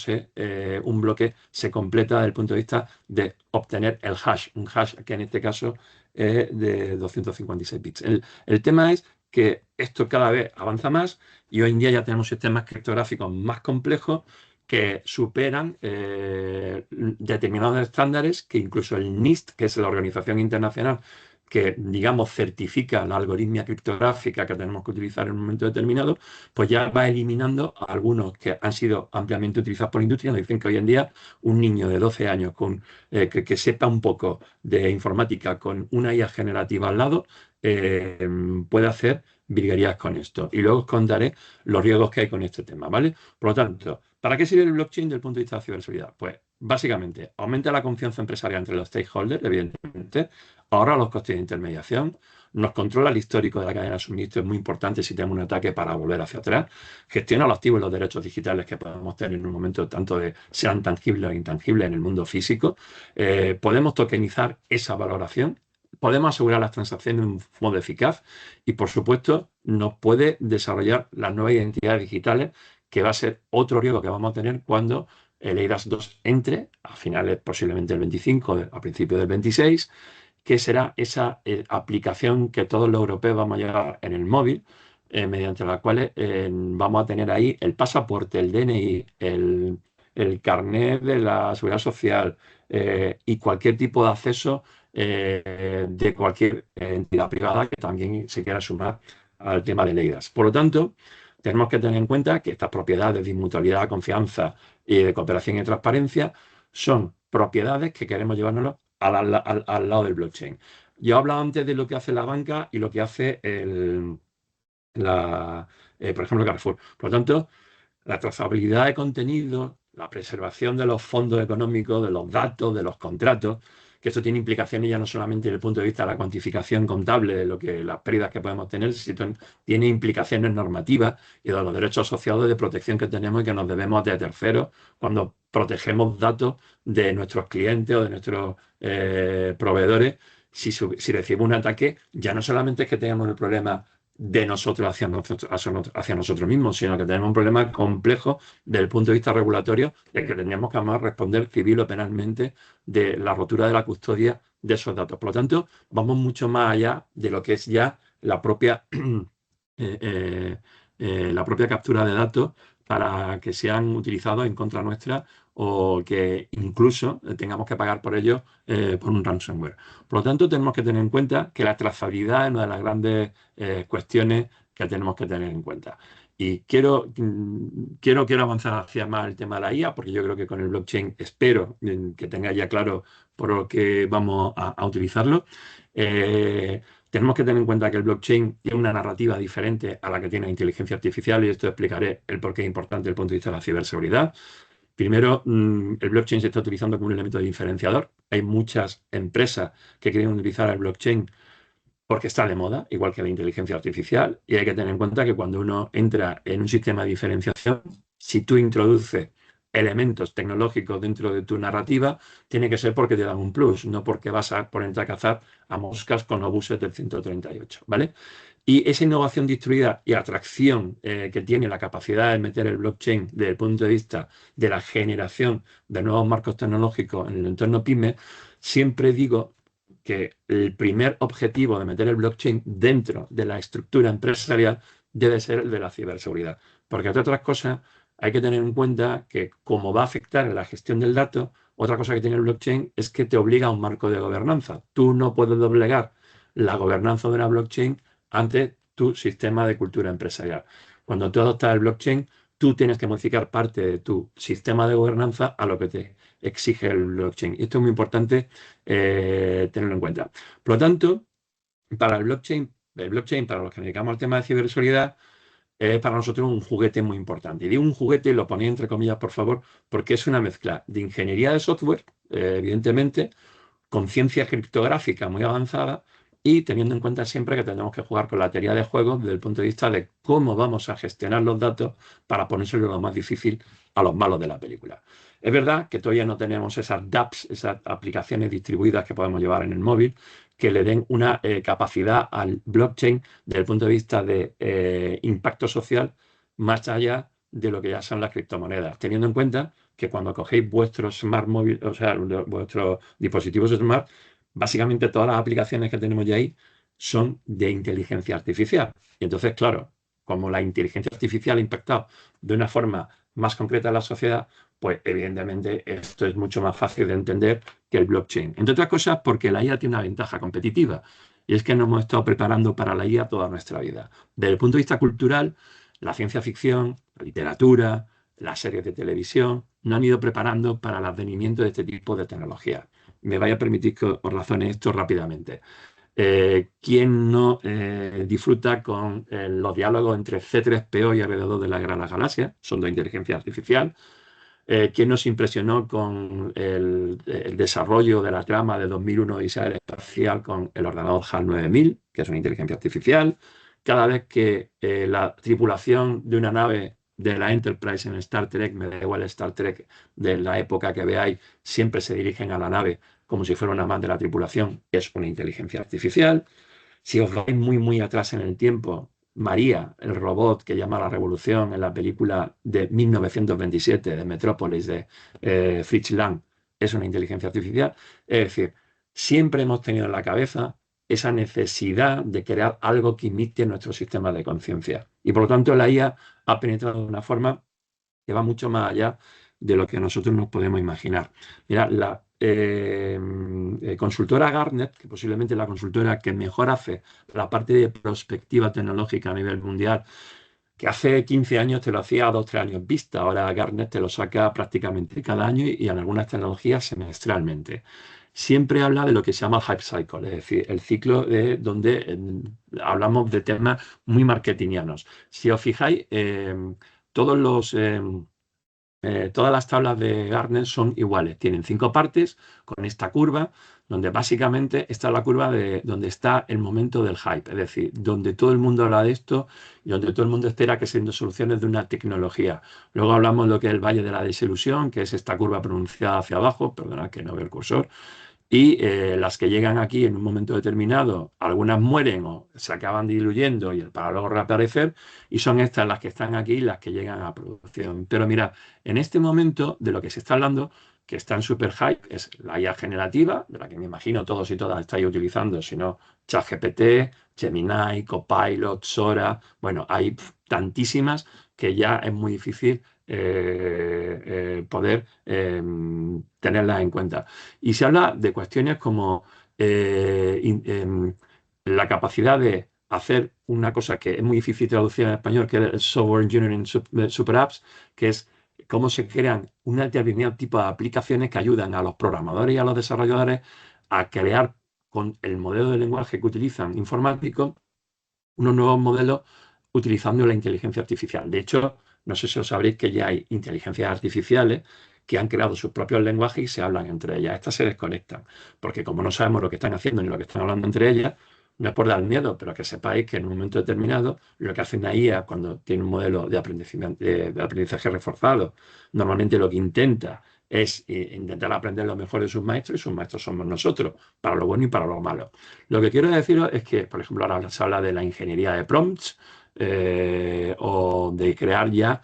un bloque se completa desde el punto de vista de obtener el hash, un hash que en este caso es de 256 bits. El tema es que esto cada vez avanza más y hoy en día ya tenemos sistemas criptográficos más complejos que superan determinados estándares que incluso el NIST, que es la organización internacional que, digamos, certifica la algoritmia criptográfica que tenemos que utilizar en un momento determinado, pues ya va eliminando a algunos que han sido ampliamente utilizados por la industria. Nos dicen que hoy en día un niño de 12 años que sepa un poco de informática con una IA generativa al lado puede hacer virguerías con esto. Y luego os contaré los riesgos que hay con este tema, ¿vale? Por lo tanto, ¿para qué sirve el blockchain desde el punto de vista de la ciberseguridad? Pues básicamente aumenta la confianza empresarial entre los stakeholders, evidentemente, ahorra los costes de intermediación, nos controla el histórico de la cadena de suministro, es muy importante si tenemos un ataque para volver hacia atrás, gestiona los activos y los derechos digitales que podemos tener en un momento tanto de sean tangibles o intangibles en el mundo físico, podemos tokenizar esa valoración, podemos asegurar las transacciones de un modo eficaz y, por supuesto, nos puede desarrollar las nuevas identidades digitales, que va a ser otro riesgo que vamos a tener cuando el eIDAS 2 entre a finales posiblemente del 25, a principios del 26, que será esa aplicación que todos los europeos vamos a llevar en el móvil, mediante las cuales vamos a tener ahí el pasaporte, el DNI, el carnet de la Seguridad Social y cualquier tipo de acceso de cualquier entidad privada que también se quiera sumar al tema de EIDAS. Por lo tanto, tenemos que tener en cuenta que estas propiedades de inmutabilidad, confianza y de cooperación y transparencia son propiedades que queremos llevárnoslo al lado del blockchain. Yo he hablado antes de lo que hace la banca y lo que hace por ejemplo, Carrefour. Por lo tanto, la trazabilidad de contenido, la preservación de los fondos económicos, de los datos, de los contratos, que esto tiene implicaciones ya no solamente desde el punto de vista de la cuantificación contable de las pérdidas que podemos tener, sino tiene implicaciones normativas y de los derechos asociados de protección que tenemos y que nos debemos de terceros cuando protegemos datos de nuestros clientes o de nuestros proveedores. Si recibimos un ataque, ya no solamente es que tengamos el problema de nosotros hacia nosotros mismos, sino que tenemos un problema complejo desde el punto de vista regulatorio, de que tendríamos que además responder civil o penalmente de la rotura de la custodia de esos datos. Por lo tanto, vamos mucho más allá de lo que es ya la propia captura de datos para que sean utilizados en contra nuestra o que incluso tengamos que pagar por ello por un ransomware. Por lo tanto, tenemos que tener en cuenta que la trazabilidad es una de las grandes cuestiones que tenemos que tener en cuenta. Y quiero avanzar hacia más el tema de la IA, porque yo creo que con el blockchain espero que tengáis ya claro por lo que vamos a utilizarlo. Tenemos que tener en cuenta que el blockchain tiene una narrativa diferente a la que tiene la inteligencia artificial, y esto explicaré el por qué es importante desde el punto de vista de la ciberseguridad. Primero, el blockchain se está utilizando como un elemento de diferenciador. Hay muchas empresas que quieren utilizar el blockchain porque está de moda, igual que la inteligencia artificial, y hay que tener en cuenta que cuando uno entra en un sistema de diferenciación, si tú introduces elementos tecnológicos dentro de tu narrativa, tiene que ser porque te dan un plus, no porque vas a ponerte a cazar a moscas con obuses del 138, ¿vale? Y esa innovación distribuida y atracción que tiene la capacidad de meter el blockchain desde el punto de vista de la generación de nuevos marcos tecnológicos en el entorno PYME, siempre digo que el primer objetivo de meter el blockchain dentro de la estructura empresarial debe ser el de la ciberseguridad. Porque, entre otras cosas, hay que tener en cuenta que como va a afectar en la gestión del dato, otra cosa que tiene el blockchain es que te obliga a un marco de gobernanza. Tú no puedes doblegar la gobernanza de una blockchain ante tu sistema de cultura empresarial. Cuando tú adoptas el blockchain, tú tienes que modificar parte de tu sistema de gobernanza a lo que te exige el blockchain. Y esto es muy importante tenerlo en cuenta. Por lo tanto, para el blockchain, para los que nos dedicamos al tema de ciberseguridad, es para nosotros un juguete muy importante. Y digo un juguete, lo ponía entre comillas, por favor, porque es una mezcla de ingeniería de software, evidentemente, con ciencia criptográfica muy avanzada y teniendo en cuenta siempre que tenemos que jugar con la teoría de juegos desde el punto de vista de cómo vamos a gestionar los datos para ponérselo lo más difícil a los malos de la película. Es verdad que todavía no tenemos esas dApps, esas aplicaciones distribuidas que podemos llevar en el móvil, que le den una capacidad al blockchain desde el punto de vista de impacto social más allá de lo que ya son las criptomonedas, teniendo en cuenta que cuando cogéis vuestros smart móvil, o sea, vuestros dispositivos smart, básicamente todas las aplicaciones que tenemos ya ahí son de inteligencia artificial. Y entonces, claro, como la inteligencia artificial ha impactado de una forma más concreta en la sociedad, pues evidentemente esto es mucho más fácil de entender que el blockchain. Entre otras cosas porque la IA tiene una ventaja competitiva, y es que nos hemos estado preparando para la IA toda nuestra vida. Desde el punto de vista cultural, la ciencia ficción, la literatura, las series de televisión, nos han ido preparando para el advenimiento de este tipo de tecnologías. Me vaya a permitir que os razone esto rápidamente. ¿Quién no disfruta con los diálogos entre C3PO y alrededor de la Guerra de las Galaxias? Son de inteligencia artificial. ¿Quién nos impresionó con el desarrollo de la trama de 2001 Odisea espacial con el ordenador HAL 9000, que es una inteligencia artificial? Cada vez que la tripulación de una nave de la Enterprise en Star Trek, me da igual Star Trek de la época que veáis, siempre se dirigen a la nave como si fuera una más de la tripulación, que es una inteligencia artificial. Si os vais muy, muy atrás en el tiempo, María, el robot que llama a la revolución en la película de 1927 de Metrópolis de Fritz Lang, es una inteligencia artificial. Es decir, siempre hemos tenido en la cabeza esa necesidad de crear algo que imite nuestro sistema de conciencia. Y por lo tanto la IA ha penetrado de una forma que va mucho más allá de lo que nosotros nos podemos imaginar. Mira, la consultora Gartner, que posiblemente es la consultora que mejor hace la parte de prospectiva tecnológica a nivel mundial, que hace 15 años te lo hacía a 2-3 años vista, ahora Gartner te lo saca prácticamente cada año y en algunas tecnologías semestralmente. Siempre habla de lo que se llama el hype cycle, es decir, el ciclo de donde hablamos de temas muy marketingianos. Si os fijáis, todas las tablas de Gartner son iguales, tienen 5 partes con esta curva, donde básicamente está la curva de donde está el momento del hype, es decir, donde todo el mundo habla de esto y donde todo el mundo espera que sean soluciones de una tecnología. Luego hablamos de lo que es el valle de la desilusión, que es esta curva pronunciada hacia abajo, perdona que no veo el cursor, y las que llegan aquí en un momento determinado, algunas mueren o se acaban diluyendo para luego reaparecer, y son estas las que están aquí, las que llegan a producción. Pero mira, en este momento de lo que se está hablando, que está en super hype, es la IA generativa, de la que me imagino todos y todas estáis utilizando, si no, ChatGPT, Gemini, Copilot, Sora, bueno, hay tantísimas que ya es muy difícil poder tenerlas en cuenta. Y se habla de cuestiones como la capacidad de hacer una cosa que es muy difícil traducir en español, que es el Software Engineering Super Apps, que es cómo se crean un determinado tipo de aplicaciones que ayudan a los programadores y a los desarrolladores a crear con el modelo de lenguaje que utilizan informático unos nuevos modelos utilizando la inteligencia artificial. De hecho, no sé si os sabréis que ya hay inteligencias artificiales que han creado sus propios lenguajes y se hablan entre ellas. Estas se desconectan, porque como no sabemos lo que están haciendo ni lo que están hablando entre ellas, no es por dar miedo, pero que sepáis que en un momento determinado lo que hace una IA cuando tiene un modelo de aprendizaje reforzado, normalmente lo que intenta es intentar aprender lo mejor de sus maestros, y sus maestros somos nosotros, para lo bueno y para lo malo. Lo que quiero deciros es que, por ejemplo, ahora se habla de la ingeniería de prompts, o de crear ya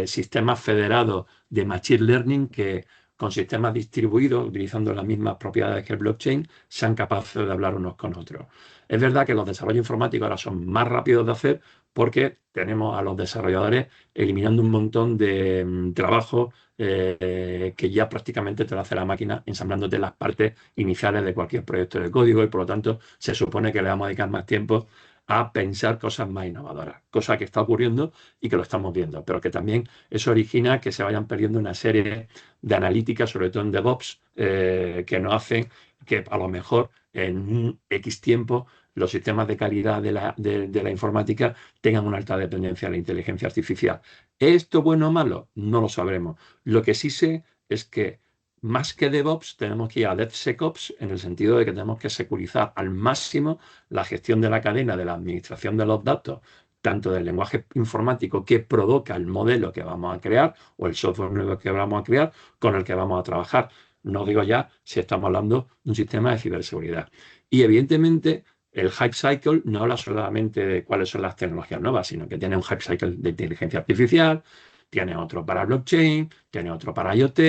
sistemas federados de machine learning que con sistemas distribuidos, utilizando las mismas propiedades que el blockchain, sean capaces de hablar unos con otros. Es verdad que los desarrollos informáticos ahora son más rápidos de hacer porque tenemos a los desarrolladores eliminando un montón de trabajo que ya prácticamente te lo hace la máquina ensamblándote las partes iniciales de cualquier proyecto de código, y por lo tanto se supone que le vamos a dedicar más tiempo a pensar cosas más innovadoras, cosa que está ocurriendo y que lo estamos viendo, pero que también eso origina que se vayan perdiendo una serie de analíticas, sobre todo en DevOps, que nos hacen que a lo mejor en un X tiempo los sistemas de calidad de la informática tengan una alta dependencia de la inteligencia artificial. ¿Es esto bueno o malo? No lo sabremos. Lo que sí sé es que más que DevOps tenemos que ir a DevSecOps, en el sentido de que tenemos que securizar al máximo la gestión de la cadena de la administración de los datos, tanto del lenguaje informático que provoca el modelo que vamos a crear o el software nuevo que vamos a crear, con el que vamos a trabajar. No digo ya si estamos hablando de un sistema de ciberseguridad. Y evidentemente el hype cycle no habla solamente de cuáles son las tecnologías nuevas, sino que tiene un hype cycle de inteligencia artificial, tiene otro para blockchain, tiene otro para IoT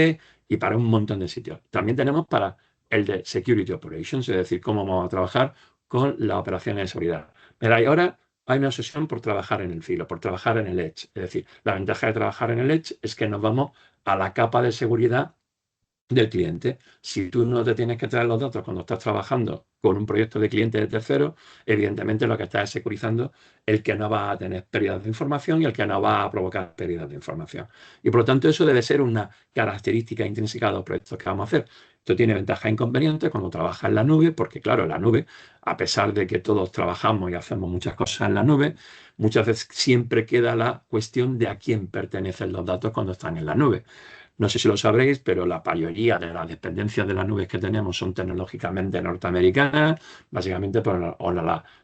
y para un montón de sitios. También tenemos para el de Security Operations, es decir, cómo vamos a trabajar con las operaciones de seguridad. Pero ahora hay una obsesión por trabajar en el filo, por trabajar en el edge. Es decir, la ventaja de trabajar en el edge es que nos vamos a la capa de seguridad del cliente. Si tú no te tienes que traer los datos cuando estás trabajando con un proyecto de cliente de tercero, evidentemente lo que estás es securizando el que no va a tener pérdidas de información y el que no va a provocar pérdidas de información. Y por lo tanto eso debe ser una característica intrínseca de los proyectos que vamos a hacer. Esto tiene ventajas e inconvenientes cuando trabajas en la nube, porque claro, en la nube, a pesar de que todos trabajamos y hacemos muchas cosas en la nube, muchas veces siempre queda la cuestión de a quién pertenecen los datos cuando están en la nube. No sé si lo sabréis, pero la mayoría de las dependencias de las nubes que tenemos son tecnológicamente norteamericanas, básicamente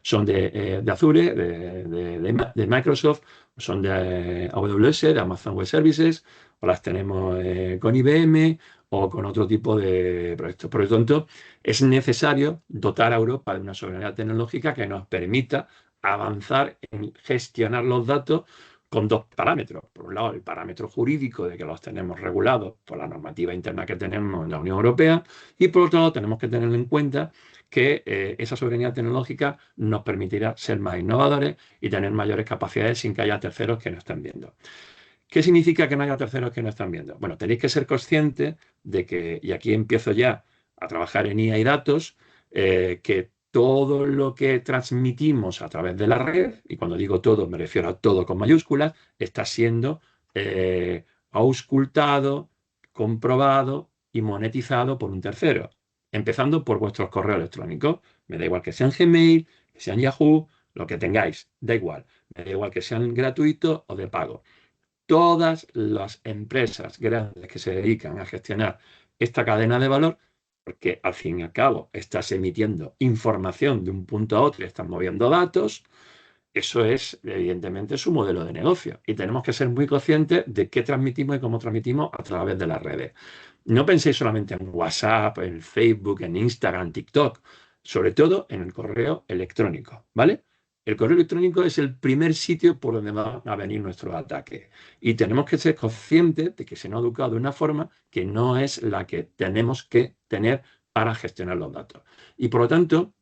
son de Azure, de Microsoft, son de AWS, de Amazon Web Services, o las tenemos con IBM o con otro tipo de proyectos. Por lo tanto, es necesario dotar a Europa de una soberanía tecnológica que nos permita avanzar en gestionar los datos con dos parámetros. Por un lado, el parámetro jurídico de que los tenemos regulados por la normativa interna que tenemos en la Unión Europea, y por otro lado, tenemos que tener en cuenta que esa soberanía tecnológica nos permitirá ser más innovadores y tener mayores capacidades sin que haya terceros que nos estén viendo. ¿Qué significa que no haya terceros que nos están viendo? Bueno, tenéis que ser conscientes de que, y aquí empiezo ya a trabajar en IA y datos, que todo lo que transmitimos a través de la red, y cuando digo todo me refiero a todo con mayúsculas, está siendo auscultado, comprobado y monetizado por un tercero, empezando por vuestros correos electrónicos. Me da igual que sean Gmail, que sean Yahoo, lo que tengáis, da igual. Me da igual que sean gratuitos o de pago. Todas las empresas grandes que se dedican a gestionar esta cadena de valor, porque al fin y al cabo estás emitiendo información de un punto a otro y estás moviendo datos, eso es evidentemente su modelo de negocio. Y tenemos que ser muy conscientes de qué transmitimos y cómo transmitimos a través de las redes. No penséis solamente en WhatsApp, en Facebook, en Instagram, TikTok, sobre todo en el correo electrónico, ¿vale? El correo electrónico es el primer sitio por donde van a venir nuestros ataques. Y tenemos que ser conscientes de que se nos ha educado de una forma que no es la que tenemos que tener para gestionar los datos. Y por lo tanto,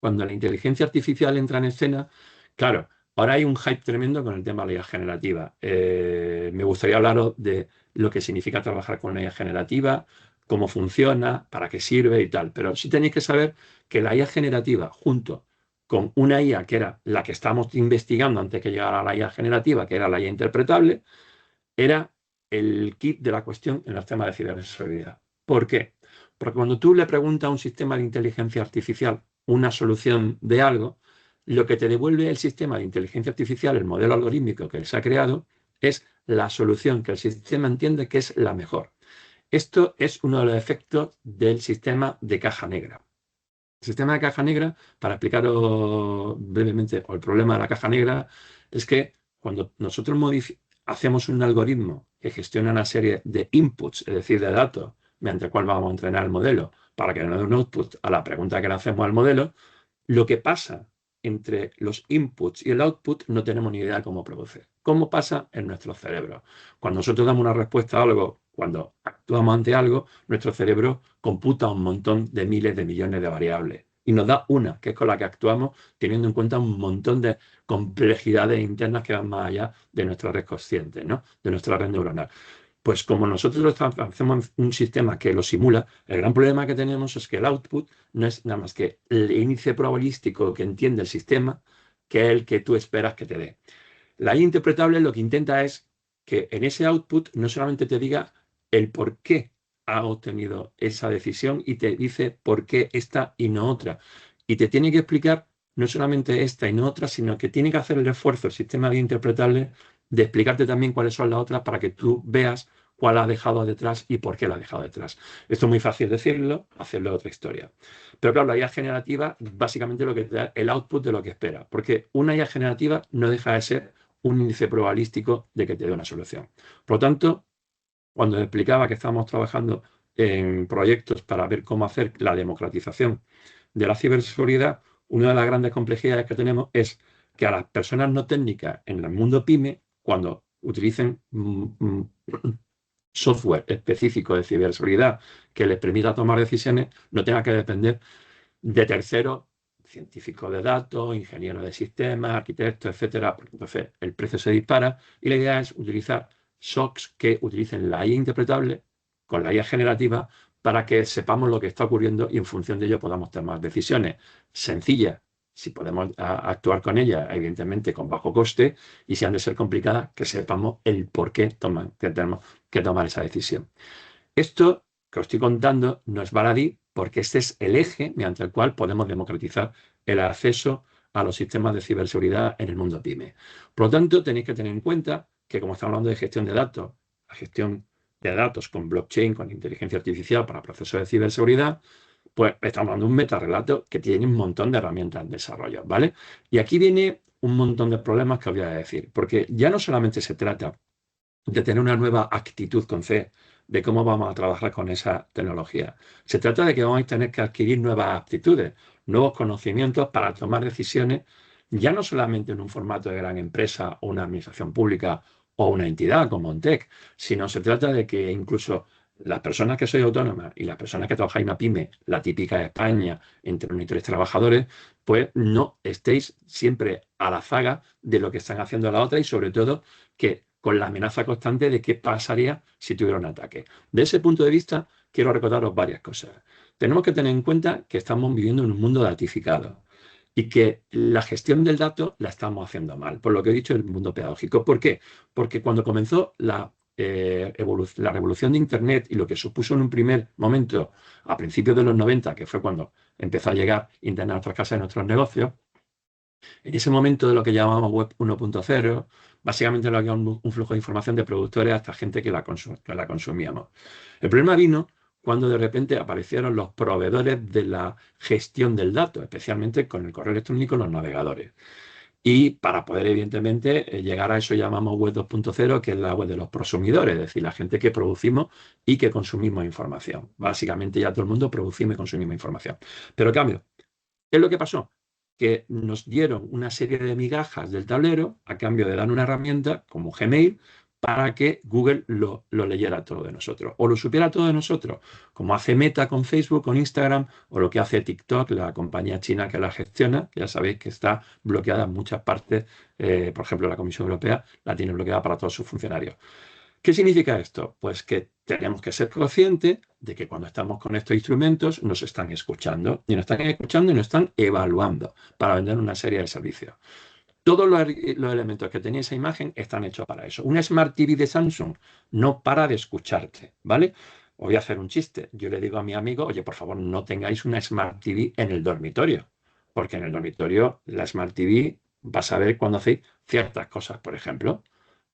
cuando la inteligencia artificial entra en escena, claro, ahora hay un hype tremendo con el tema de la IA generativa. Me gustaría hablaros de lo que significa trabajar con la IA generativa, cómo funciona, para qué sirve y tal. Pero sí tenéis que saber que la IA generativa, junto con una IA que era la que estábamos investigando antes que llegara la IA generativa, que era la IA interpretable, era el kit de la cuestión en los temas de ciberseguridad. ¿Por qué? Porque cuando tú le preguntas a un sistema de inteligencia artificial una solución de algo, lo que te devuelve el sistema de inteligencia artificial, el modelo algorítmico que se ha creado, es la solución que el sistema entiende que es la mejor. Esto es uno de los efectos del sistema de caja negra. El sistema de caja negra, para explicaros brevemente, o el problema de la caja negra, es que cuando nosotros hacemos un algoritmo que gestiona una serie de inputs, es decir, de datos, mediante el cual vamos a entrenar el modelo para que nos dé un output a la pregunta que le hacemos al modelo, lo que pasa entre los inputs y el output no tenemos ni idea de cómo produce. ¿Cómo pasa en nuestro cerebro? Cuando nosotros damos una respuesta a algo, cuando actuamos ante algo, nuestro cerebro computa un montón de miles de millones de variables y nos da una, que es con la que actuamos, teniendo en cuenta un montón de complejidades internas que van más allá de nuestra red consciente, ¿no? De nuestra red neuronal. Pues como nosotros hacemos un sistema que lo simula, el gran problema que tenemos es que el output no es nada más que el índice probabilístico que entiende el sistema, que es el que tú esperas que te dé. La IA interpretable lo que intenta es que en ese output no solamente te diga el por qué ha obtenido esa decisión y te dice por qué esta y no otra. Y te tiene que explicar no solamente esta y no otra, sino que tiene que hacer el esfuerzo el sistema de IA interpretable de explicarte también cuáles son las otras para que tú veas cuál ha dejado detrás y por qué la ha dejado detrás. Esto es muy fácil decirlo, hacerlo otra historia. Pero claro, la IA generativa básicamente lo que te da el output de lo que espera, porque una IA generativa no deja de ser un índice probabilístico de que te dé una solución. Por lo tanto, cuando explicaba que estábamos trabajando en proyectos para ver cómo hacer la democratización de la ciberseguridad, una de las grandes complejidades que tenemos es que a las personas no técnicas en el mundo PYME, cuando utilicen software específico de ciberseguridad que les permita tomar decisiones, no tengan que depender de terceros, científicos de datos, ingenieros de sistemas, arquitectos, etcétera, porque entonces el precio se dispara y la idea es utilizar SOCs que utilicen la IA interpretable con la IA generativa para que sepamos lo que está ocurriendo y en función de ello podamos tomar decisiones sencillas, si podemos actuar con ellas, evidentemente con bajo coste, y si han de ser complicadas, que sepamos el por qué tenemos que tomar esa decisión. Esto que os estoy contando no es baladí, porque este es el eje mediante el cual podemos democratizar el acceso a los sistemas de ciberseguridad en el mundo PYME. Por lo tanto, tenéis que tener en cuenta que como estamos hablando de gestión de datos, la gestión de datos con blockchain, con inteligencia artificial para procesos de ciberseguridad, pues estamos hablando de un metarrelato que tiene un montón de herramientas en desarrollo, ¿vale? Y aquí viene un montón de problemas que os voy a decir, porque ya no solamente se trata de tener una nueva actitud con C, de cómo vamos a trabajar con esa tecnología. Se trata de que vamos a tener que adquirir nuevas aptitudes, nuevos conocimientos para tomar decisiones ya no solamente en un formato de gran empresa o una administración pública o una entidad como ONTEC, sino se trata de que incluso las personas que sois autónomas y las personas que trabajáis en una pyme, la típica de España, entre 1 y 3 trabajadores, pues no estéis siempre a la zaga de lo que están haciendo la otra y sobre todo que con la amenaza constante de qué pasaría si tuviera un ataque. De ese punto de vista, quiero recordaros varias cosas. Tenemos que tener en cuenta que estamos viviendo en un mundo datificado y que la gestión del dato la estamos haciendo mal, por lo que he dicho, el mundo pedagógico. ¿Por qué? Porque cuando comenzó la revolución de Internet y lo que supuso en un primer momento, a principios de los 90, que fue cuando empezó a llegar Internet a nuestras casas y a nuestros negocios, en ese momento de lo que llamamos Web 1.0, básicamente lo que era un flujo de información de productores hasta gente que la consumíamos. El problema vino cuando de repente aparecieron los proveedores de la gestión del dato, especialmente con el correo electrónico y los navegadores. Y para poder, evidentemente, llegar a eso llamamos Web 2.0, que es la web de los prosumidores, es decir, la gente que producimos y que consumimos información. Básicamente ya todo el mundo producimos y consumimos información. Pero cambio, ¿qué es lo que pasó? Que nos dieron una serie de migajas del tablero a cambio de dar una herramienta como Gmail para que Google lo leyera todo de nosotros o lo supiera todo de nosotros, como hace Meta con Facebook, con Instagram o lo que hace TikTok, la compañía china que la gestiona, que ya sabéis que está bloqueada en muchas partes, por ejemplo la Comisión Europea la tiene bloqueada para todos sus funcionarios. ¿Qué significa esto? Pues que tenemos que ser conscientes de que cuando estamos con estos instrumentos nos están escuchando y nos están evaluando para vender una serie de servicios. Todos los elementos que tenía esa imagen están hechos para eso. Un Smart TV de Samsung no para de escucharte, ¿vale? Os voy a hacer un chiste. Yo le digo a mi amigo, oye, por favor, no tengáis una Smart TV en el dormitorio, porque en el dormitorio la Smart TV vas a ver cuando hacéis ciertas cosas, por ejemplo.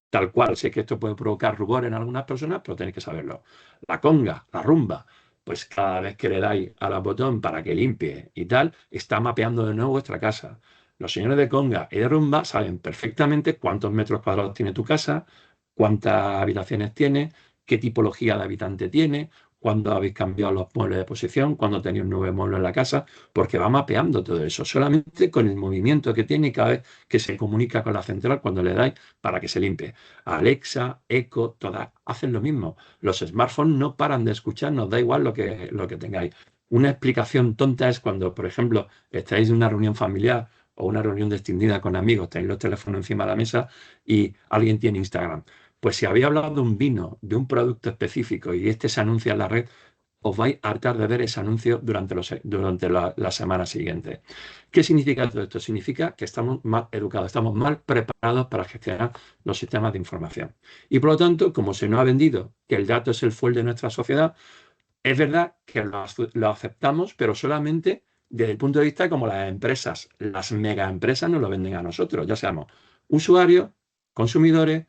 Tal cual, sé que esto puede provocar rubor en algunas personas, pero tenéis que saberlo. La conga, la rumba, pues cada vez que le dais al botón para que limpie y tal, está mapeando de nuevo vuestra casa. Los señores de conga y de rumba saben perfectamente cuántos metros cuadrados tiene tu casa, cuántas habitaciones tiene, qué tipología de habitante tiene, cuándo habéis cambiado los muebles de posición, cuándo tenéis un nuevo mueble en la casa, porque va mapeando todo eso, solamente con el movimiento que tiene cada vez que se comunica con la central cuando le dais para que se limpie. Alexa, Echo, todas hacen lo mismo. Los smartphones no paran de escuchar, nos da igual lo que tengáis. Una explicación tonta es cuando, por ejemplo, estáis en una reunión familiar o una reunión extendida con amigos, tenéis los teléfonos encima de la mesa y alguien tiene Instagram. Pues si habéis hablado de un vino, de un producto específico y este se anuncia en la red, os vais a hartar de ver ese anuncio durante la semana siguiente. ¿Qué significa todo esto? Significa que estamos mal educados, estamos mal preparados para gestionar los sistemas de información. Y por lo tanto, como se nos ha vendido que el dato es el fuel de nuestra sociedad, es verdad que lo aceptamos, pero solamente desde el punto de vista como las empresas, las mega empresas nos lo venden a nosotros, ya seamos usuarios, consumidores,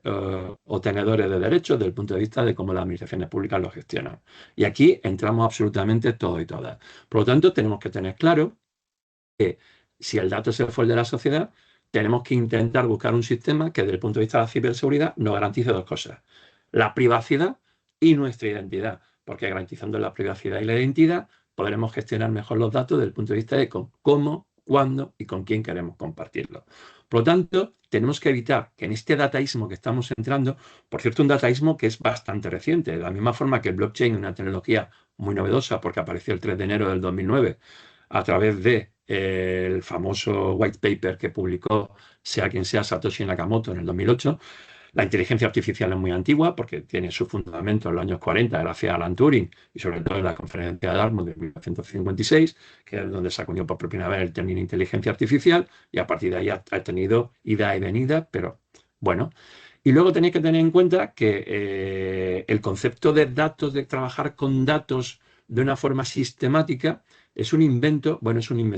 o tenedores de derechos desde el punto de vista de cómo las administraciones públicas lo gestionan. Y aquí entramos absolutamente todos y todas. Por lo tanto, tenemos que tener claro que si el dato es el fuel de la sociedad, tenemos que intentar buscar un sistema que desde el punto de vista de la ciberseguridad nos garantice dos cosas: la privacidad y nuestra identidad, porque garantizando la privacidad y la identidad podremos gestionar mejor los datos desde el punto de vista de cómo, cuándo y con quién queremos compartirlos. Por lo tanto, tenemos que evitar que en este dataísmo que estamos entrando, por cierto, un dataísmo que es bastante reciente, de la misma forma que el blockchain es una tecnología muy novedosa porque apareció el 3 de enero del 2009 a través de el famoso white paper que publicó sea quien sea Satoshi Nakamoto en el 2008. La inteligencia artificial es muy antigua porque tiene su fundamento en los años 40, gracias a Alan Turing y sobre todo en la conferencia de Dartmouth de 1956, que es donde se acuñó por primera vez el término inteligencia artificial y a partir de ahí ha tenido ida y venida, pero bueno. Y luego tenéis que tener en cuenta que el concepto de datos, de trabajar con datos de una forma sistemática, es un invento,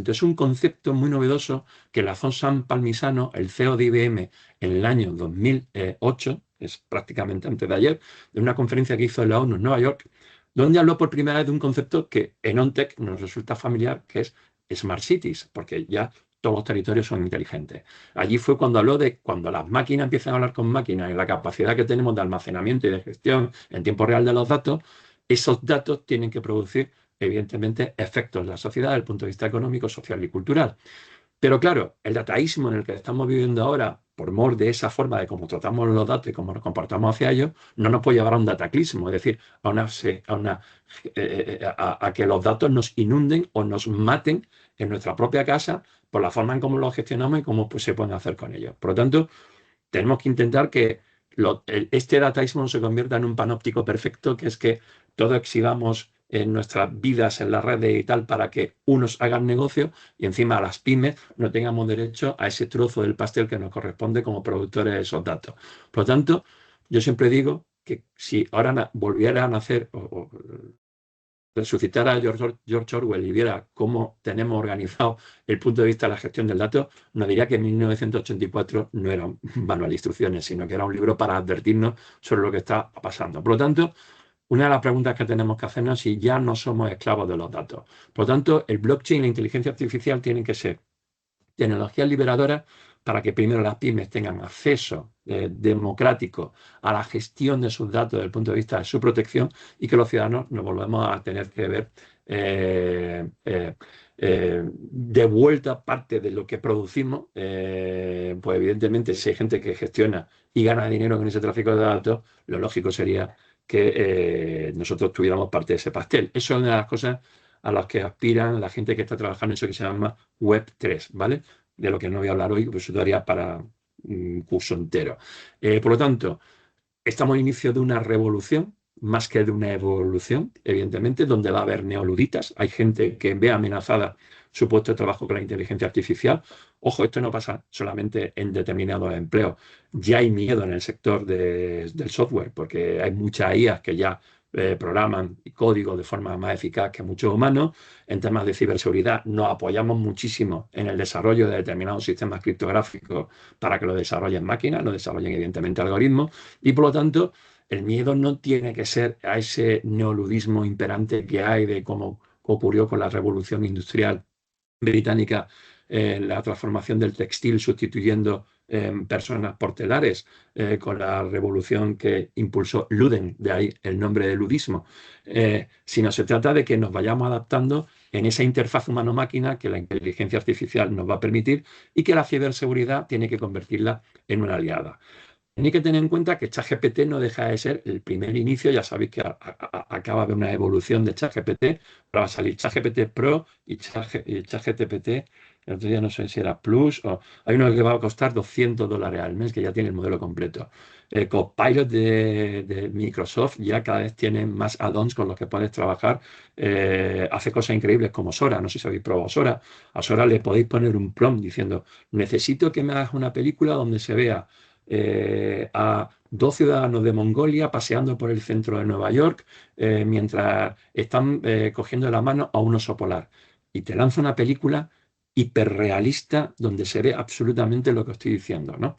es un concepto muy novedoso que lanzó Sam Palmisano, el CEO de IBM, en el año 2008, es prácticamente antes de ayer, de una conferencia que hizo en la ONU en Nueva York, donde habló por primera vez de un concepto que en ONTEC nos resulta familiar, que es Smart Cities, porque ya todos los territorios son inteligentes. Allí fue cuando habló de cuando las máquinas empiezan a hablar con máquinas y la capacidad que tenemos de almacenamiento y de gestión en tiempo real de los datos, esos datos tienen que producir, evidentemente, efectos en la sociedad desde el punto de vista económico, social y cultural. Pero claro, el dataísmo en el que estamos viviendo ahora, por mor de esa forma de cómo tratamos los datos y cómo nos comportamos hacia ellos, no nos puede llevar a un dataclismo, es decir, a que los datos nos inunden o nos maten en nuestra propia casa por la forma en cómo los gestionamos y cómo pues, se pueden hacer con ellos. Por lo tanto, tenemos que intentar que este dataísmo no se convierta en un panóptico perfecto, que es que todos exhibamos en nuestras vidas en la red y tal para que unos hagan negocio y encima las pymes no tengamos derecho a ese trozo del pastel que nos corresponde como productores de esos datos. Por lo tanto, yo siempre digo que si ahora volviera a nacer o resucitar a George Orwell y viera cómo tenemos organizado el punto de vista de la gestión del dato, nos diría que 1984 no era un manual de instrucciones, sino que era un libro para advertirnos sobre lo que está pasando. Por lo tanto, una de las preguntas que tenemos que hacernos es si ya no somos esclavos de los datos. Por lo tanto, el blockchain y la inteligencia artificial tienen que ser tecnologías liberadoras para que primero las pymes tengan acceso democrático a la gestión de sus datos desde el punto de vista de su protección y que los ciudadanos nos volvemos a tener que ver de vuelta parte de lo que producimos. Pues evidentemente si hay gente que gestiona y gana dinero con ese tráfico de datos, lo lógico sería que nosotros tuviéramos parte de ese pastel. Eso es una de las cosas a las que aspiran la gente que está trabajando en eso que se llama Web3, ¿vale? De lo que no voy a hablar hoy, pues eso daría para un curso entero. Por lo tanto, estamos al inicio de una revolución, más que de una evolución, evidentemente, donde va a haber neoluditas. Hay gente que ve amenazada su puesto de trabajo con la inteligencia artificial. Ojo, esto no pasa solamente en determinados empleos. Ya hay miedo en el sector del software, porque hay muchas IAs que ya programan código de forma más eficaz que muchos humanos. En temas de ciberseguridad nos apoyamos muchísimo en el desarrollo de determinados sistemas criptográficos para que lo desarrollen máquinas, lo desarrollen evidentemente algoritmos, y por lo tanto el miedo no tiene que ser a ese neoludismo imperante que hay de cómo ocurrió con la revolución industrial británica, la transformación del textil sustituyendo personas por telares, con la revolución que impulsó Luden, de ahí el nombre de ludismo, sino se trata de que nos vayamos adaptando en esa interfaz humano-máquina que la inteligencia artificial nos va a permitir y que la ciberseguridad tiene que convertirla en una aliada. Tenéis que tener en cuenta que ChatGPT no deja de ser el primer inicio. Ya sabéis que acaba de una evolución de ChatGPT. Ahora va a salir ChatGPT Pro y ChatGPT. El otro día no sé si era Plus o hay uno que va a costar $200 al mes, que ya tiene el modelo completo. Copilot de Microsoft ya cada vez tiene más add-ons con los que puedes trabajar. Hace cosas increíbles como Sora. No sé si habéis probado Sora. A Sora le podéis poner un prompt diciendo: necesito que me hagas una película donde se vea a dos ciudadanos de Mongolia paseando por el centro de Nueva York mientras están cogiendo de la mano a un oso polar. Y te lanza una película hiperrealista donde se ve absolutamente lo que estoy diciendo, ¿no?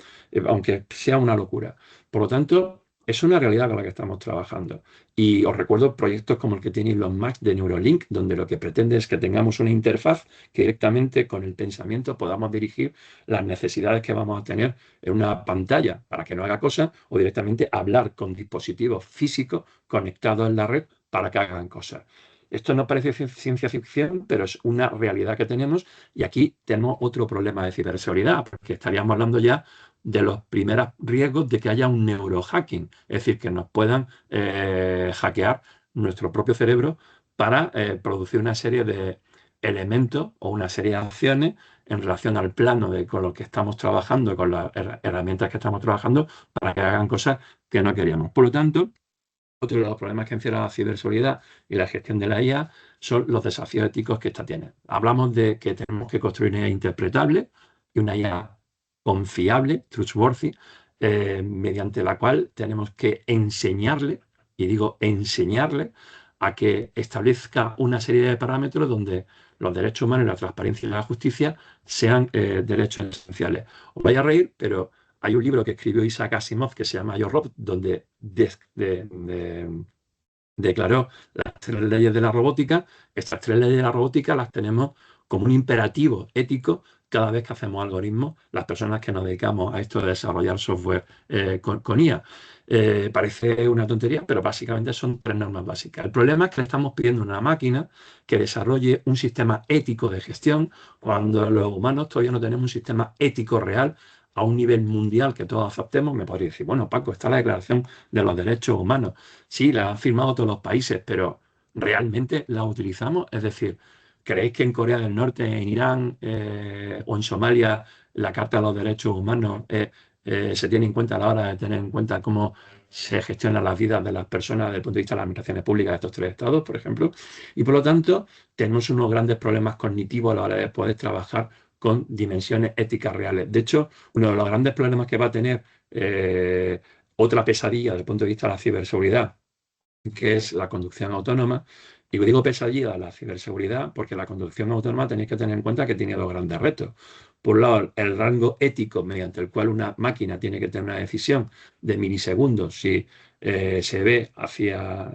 Aunque sea una locura. Por lo tanto, es una realidad con la que estamos trabajando. Y os recuerdo proyectos como el que tiene Elon Musk de Neuralink, donde lo que pretende es que tengamos una interfaz que directamente con el pensamiento podamos dirigir las necesidades que vamos a tener en una pantalla para que no haga cosas, o directamente hablar con dispositivos físicos conectados en la red para que hagan cosas. Esto no parece ciencia ficción, pero es una realidad que tenemos, y aquí tenemos otro problema de ciberseguridad, porque estaríamos hablando ya de los primeros riesgos de que haya un neurohacking, es decir, que nos puedan hackear nuestro propio cerebro para producir una serie de elementos o una serie de acciones en relación al plano con lo que estamos trabajando, con las herramientas que estamos trabajando, para que hagan cosas que no queríamos. Por lo tanto, otro de los problemas que encierra la ciberseguridad y la gestión de la IA son los desafíos éticos que esta tiene. Hablamos de que tenemos que construir una IA interpretable y una IA confiable, trustworthy, mediante la cual tenemos que enseñarle, y digo enseñarle, a que establezca una serie de parámetros donde los derechos humanos y la transparencia y la justicia sean derechos esenciales. Os vais a reír, pero hay un libro que escribió Isaac Asimov que se llama Yo, Robot, donde declaró las 3 leyes de la robótica. Estas 3 leyes de la robótica las tenemos como un imperativo ético cada vez que hacemos algoritmos, las personas que nos dedicamos a esto de desarrollar software con IA. Parece una tontería, pero básicamente son 3 normas básicas. El problema es que le estamos pidiendo a una máquina que desarrolle un sistema ético de gestión cuando los humanos todavía no tenemos un sistema ético real a un nivel mundial que todos aceptemos. Me podría decir, bueno, Paco, está la Declaración de los Derechos Humanos. Sí, la han firmado todos los países, pero ¿realmente la utilizamos? Es decir, ¿creéis que en Corea del Norte, en Irán o en Somalia la Carta de los Derechos Humanos se tiene en cuenta a la hora de tener en cuenta cómo se gestionan las vidas de las personas desde el punto de vista de las administraciones públicas de estos 3 estados, por ejemplo? Y por lo tanto, tenemos unos grandes problemas cognitivos a la hora de poder trabajar con dimensiones éticas reales. De hecho, uno de los grandes problemas que va a tener otra pesadilla desde el punto de vista de la ciberseguridad, que es la conducción autónoma. Y digo pesadilla de la ciberseguridad porque la conducción autónoma tenéis que tener en cuenta que tiene 2 grandes retos. Por un lado, el rango ético mediante el cual una máquina tiene que tener una decisión de milisegundos si se ve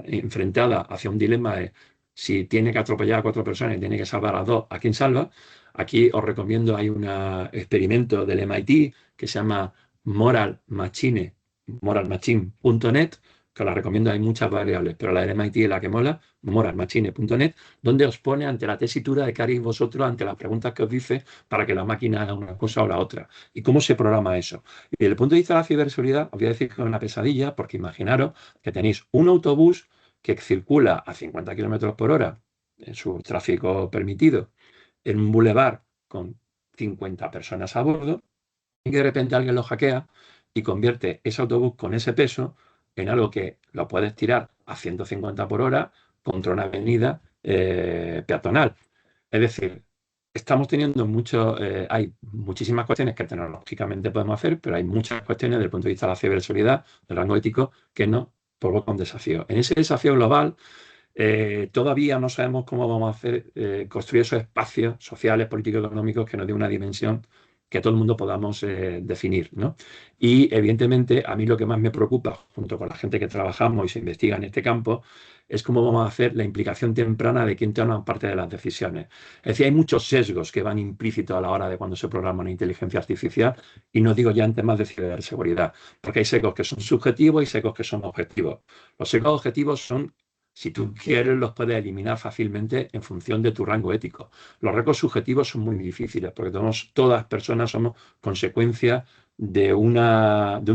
enfrentada hacia un dilema de si tiene que atropellar a 4 personas y tiene que salvar a 2, ¿a quién salva? Aquí os recomiendo, hay un experimento del MIT que se llama moralmachine.net, que os la recomiendo, hay muchas variables, pero la del MIT es la que mola, moralmachine.net, donde os pone ante la tesitura de qué haréis vosotros ante las preguntas que os dice para que la máquina haga una cosa o la otra. ¿Y cómo se programa eso? Y desde el punto de vista de la ciberseguridad, os voy a decir que es una pesadilla, porque imaginaros que tenéis un autobús que circula a 50 km por hora en su tráfico permitido, en un bulevar con 50 personas a bordo, y que de repente alguien lo hackea y convierte ese autobús con ese peso en algo que lo puedes tirar a 150 por hora contra una avenida peatonal. Es decir, estamos teniendo hay muchísimas cuestiones que tecnológicamente podemos hacer, pero hay muchas cuestiones desde el punto de vista de la ciberseguridad, del rango ético, que nos provocan un desafío. En ese desafío global, todavía no sabemos cómo vamos a hacer construir esos espacios sociales, políticos, económicos que nos den una dimensión que todo el mundo podamos definir, ¿no? Y evidentemente a mí lo que más me preocupa, junto con la gente que trabajamos y se investiga en este campo, es cómo vamos a hacer la implicación temprana de quién toma parte de las decisiones. Es decir, hay muchos sesgos que van implícitos a la hora de cuando se programa una inteligencia artificial, y no digo ya en temas de ciberseguridad, porque hay sesgos que son subjetivos y sesgos que son objetivos. Los sesgos objetivos son, si tú quieres, los puedes eliminar fácilmente en función de tu rango ético. Los rasgos subjetivos son muy difíciles porque todas las personas somos consecuencia de un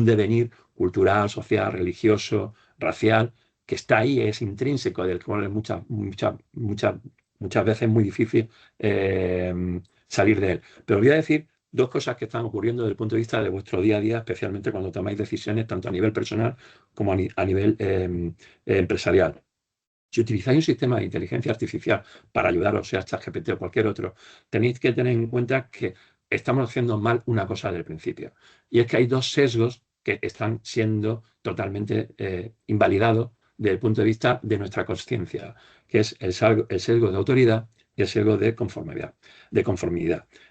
devenir cultural, social, religioso, racial, que está ahí, es intrínseco, del cual es muchas veces muy difícil salir de él. Pero voy a decir 2 cosas que están ocurriendo desde el punto de vista de vuestro día a día, especialmente cuando tomáis decisiones tanto a nivel personal como a nivel empresarial. Si utilizáis un sistema de inteligencia artificial para ayudaros, sea ChatGPT o cualquier otro, tenéis que tener en cuenta que estamos haciendo mal una cosa desde el principio. Y es que hay 2 sesgos que están siendo totalmente invalidados desde el punto de vista de nuestra conciencia, que es el sesgo de autoridad y el sesgo de conformidad.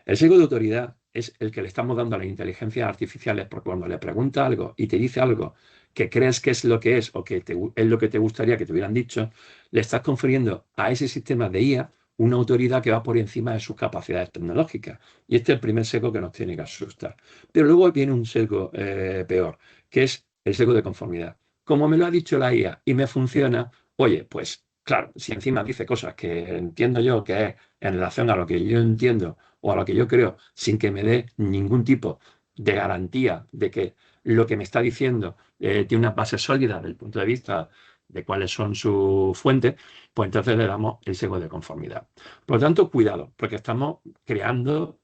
El sesgo de autoridad es el que le estamos dando a las inteligencias artificiales, porque cuando le pregunta algo y te dice algo que crees que es lo que es o que es lo que te gustaría que te hubieran dicho, le estás confiriendo a ese sistema de IA una autoridad que va por encima de sus capacidades tecnológicas. Y este es el primer sesgo que nos tiene que asustar. Pero luego viene un sesgo peor, que es el sesgo de conformidad. Como me lo ha dicho la IA y me funciona, oye, pues claro, si encima dice cosas que entiendo yo que es en relación a lo que yo entiendo o a lo que yo creo, sin que me dé ningún tipo de garantía de que lo que me está diciendo tiene una base sólida desde el punto de vista de cuáles son sus fuentes, pues entonces le damos el sesgo de conformidad. Por lo tanto, cuidado, porque estamos creando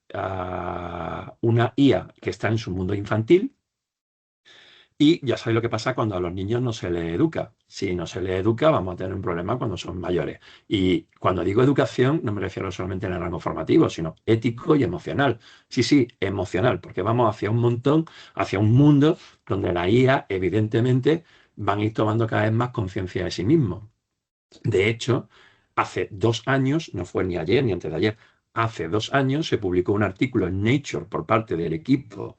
una IA que está en su mundo infantil. Y ya sabéis lo que pasa cuando a los niños no se les educa. Si no se les educa, vamos a tener un problema cuando son mayores. Y cuando digo educación, no me refiero solamente en el rango formativo, sino ético y emocional. Sí, emocional, porque vamos hacia un mundo donde la IA, evidentemente, van a ir tomando cada vez más conciencia de sí mismos. De hecho, hace 2 años, no fue ni ayer ni antes de ayer, hace 2 años se publicó un artículo en Nature por parte del equipo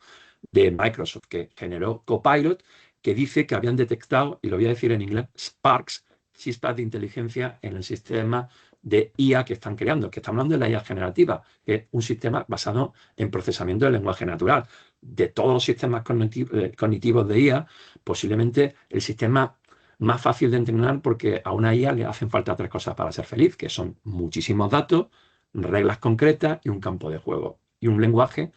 de Microsoft que generó Copilot, que dice que habían detectado, y lo voy a decir en inglés, sparks, chispas de inteligencia en el sistema de IA que están creando, que estamos hablando de la IA generativa, que es un sistema basado en procesamiento del lenguaje natural. De todos los sistemas cognitivos de IA, posiblemente el sistema más fácil de entrenar, porque a una IA le hacen falta 3 cosas para ser feliz, que son muchísimos datos, reglas concretas y un campo de juego. Y un lenguaje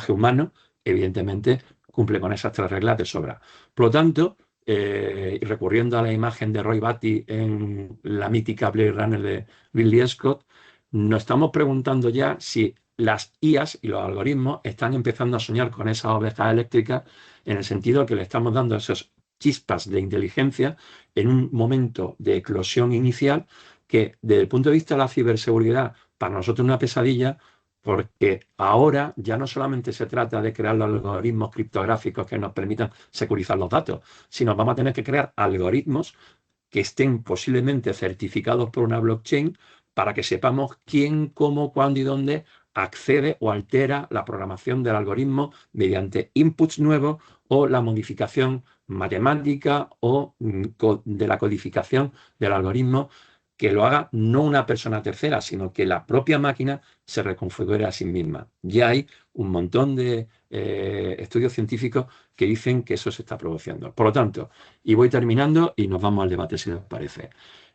humano, evidentemente, cumple con esas 3 reglas de sobra. Por lo tanto, y recurriendo a la imagen de Roy Batty en la mítica Blade Runner de Ridley Scott, nos estamos preguntando ya si las IAs y los algoritmos están empezando a soñar con esas ovejas eléctricas, en el sentido que le estamos dando esos chispas de inteligencia en un momento de eclosión inicial que, desde el punto de vista de la ciberseguridad, para nosotros es una pesadilla, porque ahora ya no solamente se trata de crear los algoritmos criptográficos que nos permitan securizar los datos, sino vamos a tener que crear algoritmos que estén posiblemente certificados por una blockchain para que sepamos quién, cómo, cuándo y dónde accede o altera la programación del algoritmo mediante inputs nuevos o la modificación matemática o de la codificación del algoritmo, que lo haga no una persona tercera, sino que la propia máquina se reconfigure a sí misma. Ya hay un montón de estudios científicos que dicen que eso se está produciendo. Por lo tanto, y voy terminando y nos vamos al debate, si les parece.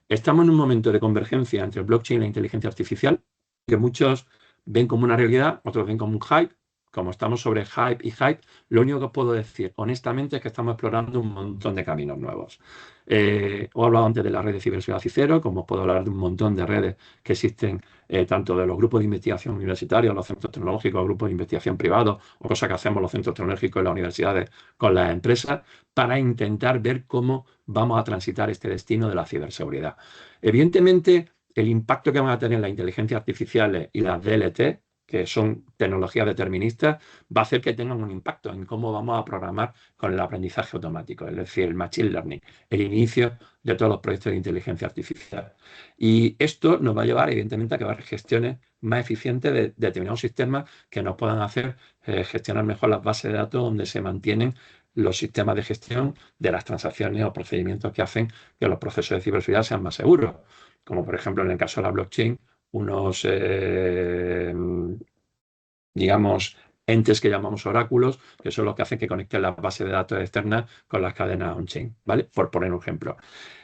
Estamos en un momento de convergencia entre el blockchain y la inteligencia artificial, que muchos ven como una realidad, otros ven como un hype. Como estamos sobre hype y hype, lo único que os puedo decir honestamente es que estamos explorando un montón de caminos nuevos. Os he hablado antes de la red de ciberseguridad Cicero, como os puedo hablar de un montón de redes que existen, tanto de los grupos de investigación universitarios, los centros tecnológicos, grupos de investigación privados, o cosas que hacemos los centros tecnológicos y las universidades con las empresas, para intentar ver cómo vamos a transitar este destino de la ciberseguridad. Evidentemente, el impacto que van a tener las inteligencias artificiales y las DLT, que son tecnologías deterministas, va a hacer que tengan un impacto en cómo vamos a programar con el aprendizaje automático, es decir, el machine learning, el inicio de todos los proyectos de inteligencia artificial. Y esto nos va a llevar, evidentemente, a que va a haber gestiones más eficientes de determinados sistemas que nos puedan hacer gestionar mejor las bases de datos donde se mantienen los sistemas de gestión de las transacciones o procedimientos que hacen que los procesos de ciberseguridad sean más seguros. Como por ejemplo en el caso de la blockchain, unos, digamos, entes que llamamos oráculos, que son los que hacen que conecten las bases de datos externas con las cadenas on-chain, ¿vale? Por poner un ejemplo.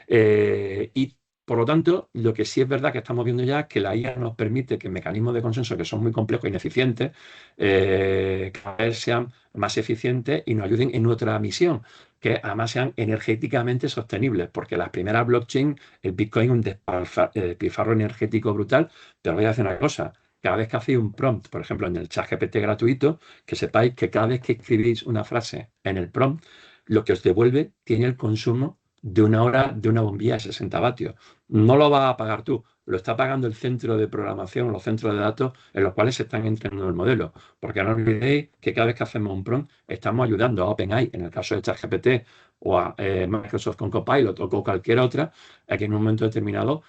Y por lo tanto, lo que sí es verdad que estamos viendo ya es que la IA nos permite que mecanismos de consenso que son muy complejos e ineficientes cada vez sean más eficientes y nos ayuden en nuestra misión, que además sean energéticamente sostenibles, porque las primeras blockchain, el Bitcoin, un despilfarro energético brutal, pero voy a decir una cosa. Cada vez que hacéis un prompt, por ejemplo, en el ChatGPT gratuito, que sepáis que cada vez que escribís una frase en el prompt, lo que os devuelve tiene el consumo de 1 hora de una bombilla de 60 vatios. No lo vas a pagar tú, lo está pagando el centro de programación, los centros de datos en los cuales se están entrenando el modelo. Porque no olvidéis que cada vez que hacemos un prompt, estamos ayudando a OpenAI, en el caso de ChatGPT, o a Microsoft con Copilot o con cualquier otra, a que en un momento determinado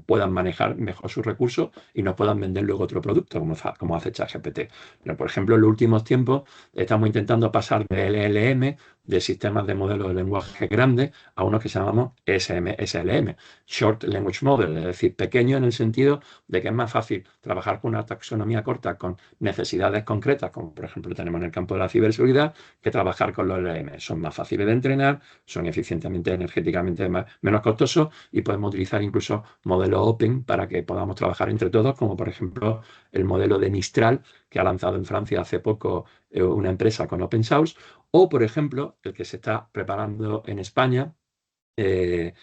puedan manejar mejor sus recursos y nos puedan vender luego otro producto, como hace ChatGPT. Pero, por ejemplo, en los últimos tiempos estamos intentando pasar de LLM, de sistemas de modelos de lenguaje grandes, a unos que llamamos SLM, Short Language Model, es decir, pequeño en el sentido de que es más fácil trabajar con una taxonomía corta con necesidades concretas, como por ejemplo tenemos en el campo de la ciberseguridad, que trabajar con los LLM. Son más fáciles de entrenar, son eficientemente, energéticamente menos costosos y podemos utilizar incluso modelos open para que podamos trabajar entre todos, como por ejemplo el modelo de Mistral, que ha lanzado en Francia hace poco una empresa con open source, o por ejemplo el que se está preparando en España, que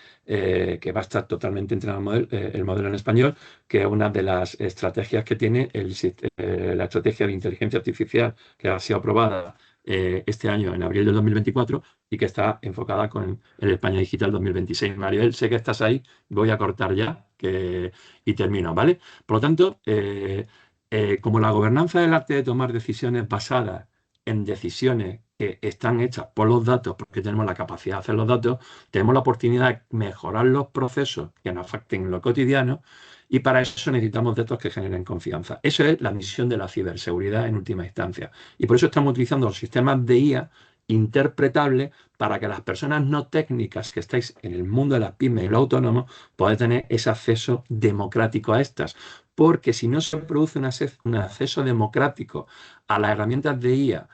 va a estar totalmente entrenado el modelo en español, que es una de las estrategias que tiene la estrategia de inteligencia artificial que ha sido aprobada este año, en abril del 2024, y que está enfocada con el España Digital 2026. Maribel, sé que estás ahí, voy a cortar ya y termino, ¿vale? Por lo tanto, como la gobernanza del arte de tomar decisiones basadas en decisiones que están hechas por los datos, porque tenemos la capacidad de hacer los datos, tenemos la oportunidad de mejorar los procesos que nos afecten en lo cotidiano, y para eso necesitamos datos que generen confianza. Eso es la misión de la ciberseguridad en última instancia. Y por eso estamos utilizando los sistemas de IA interpretable para que las personas no técnicas que estáis en el mundo de las pymes y los autónomos podáis tener ese acceso democrático a estas. Porque si no se produce un acceso democrático a las herramientas de IA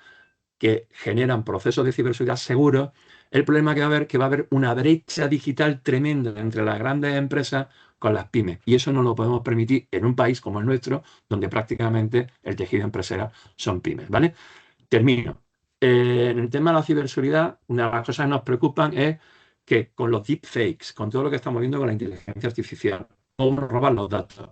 que generan procesos de ciberseguridad seguros, el problema que va a haber es que va a haber una brecha digital tremenda entre las grandes empresas con las pymes. Y eso no lo podemos permitir en un país como el nuestro, donde prácticamente el tejido empresarial son pymes, ¿vale? Termino. En el tema de la ciberseguridad, una de las cosas que nos preocupan es que con los deepfakes, con todo lo que estamos viendo con la inteligencia artificial, cómo roban los datos.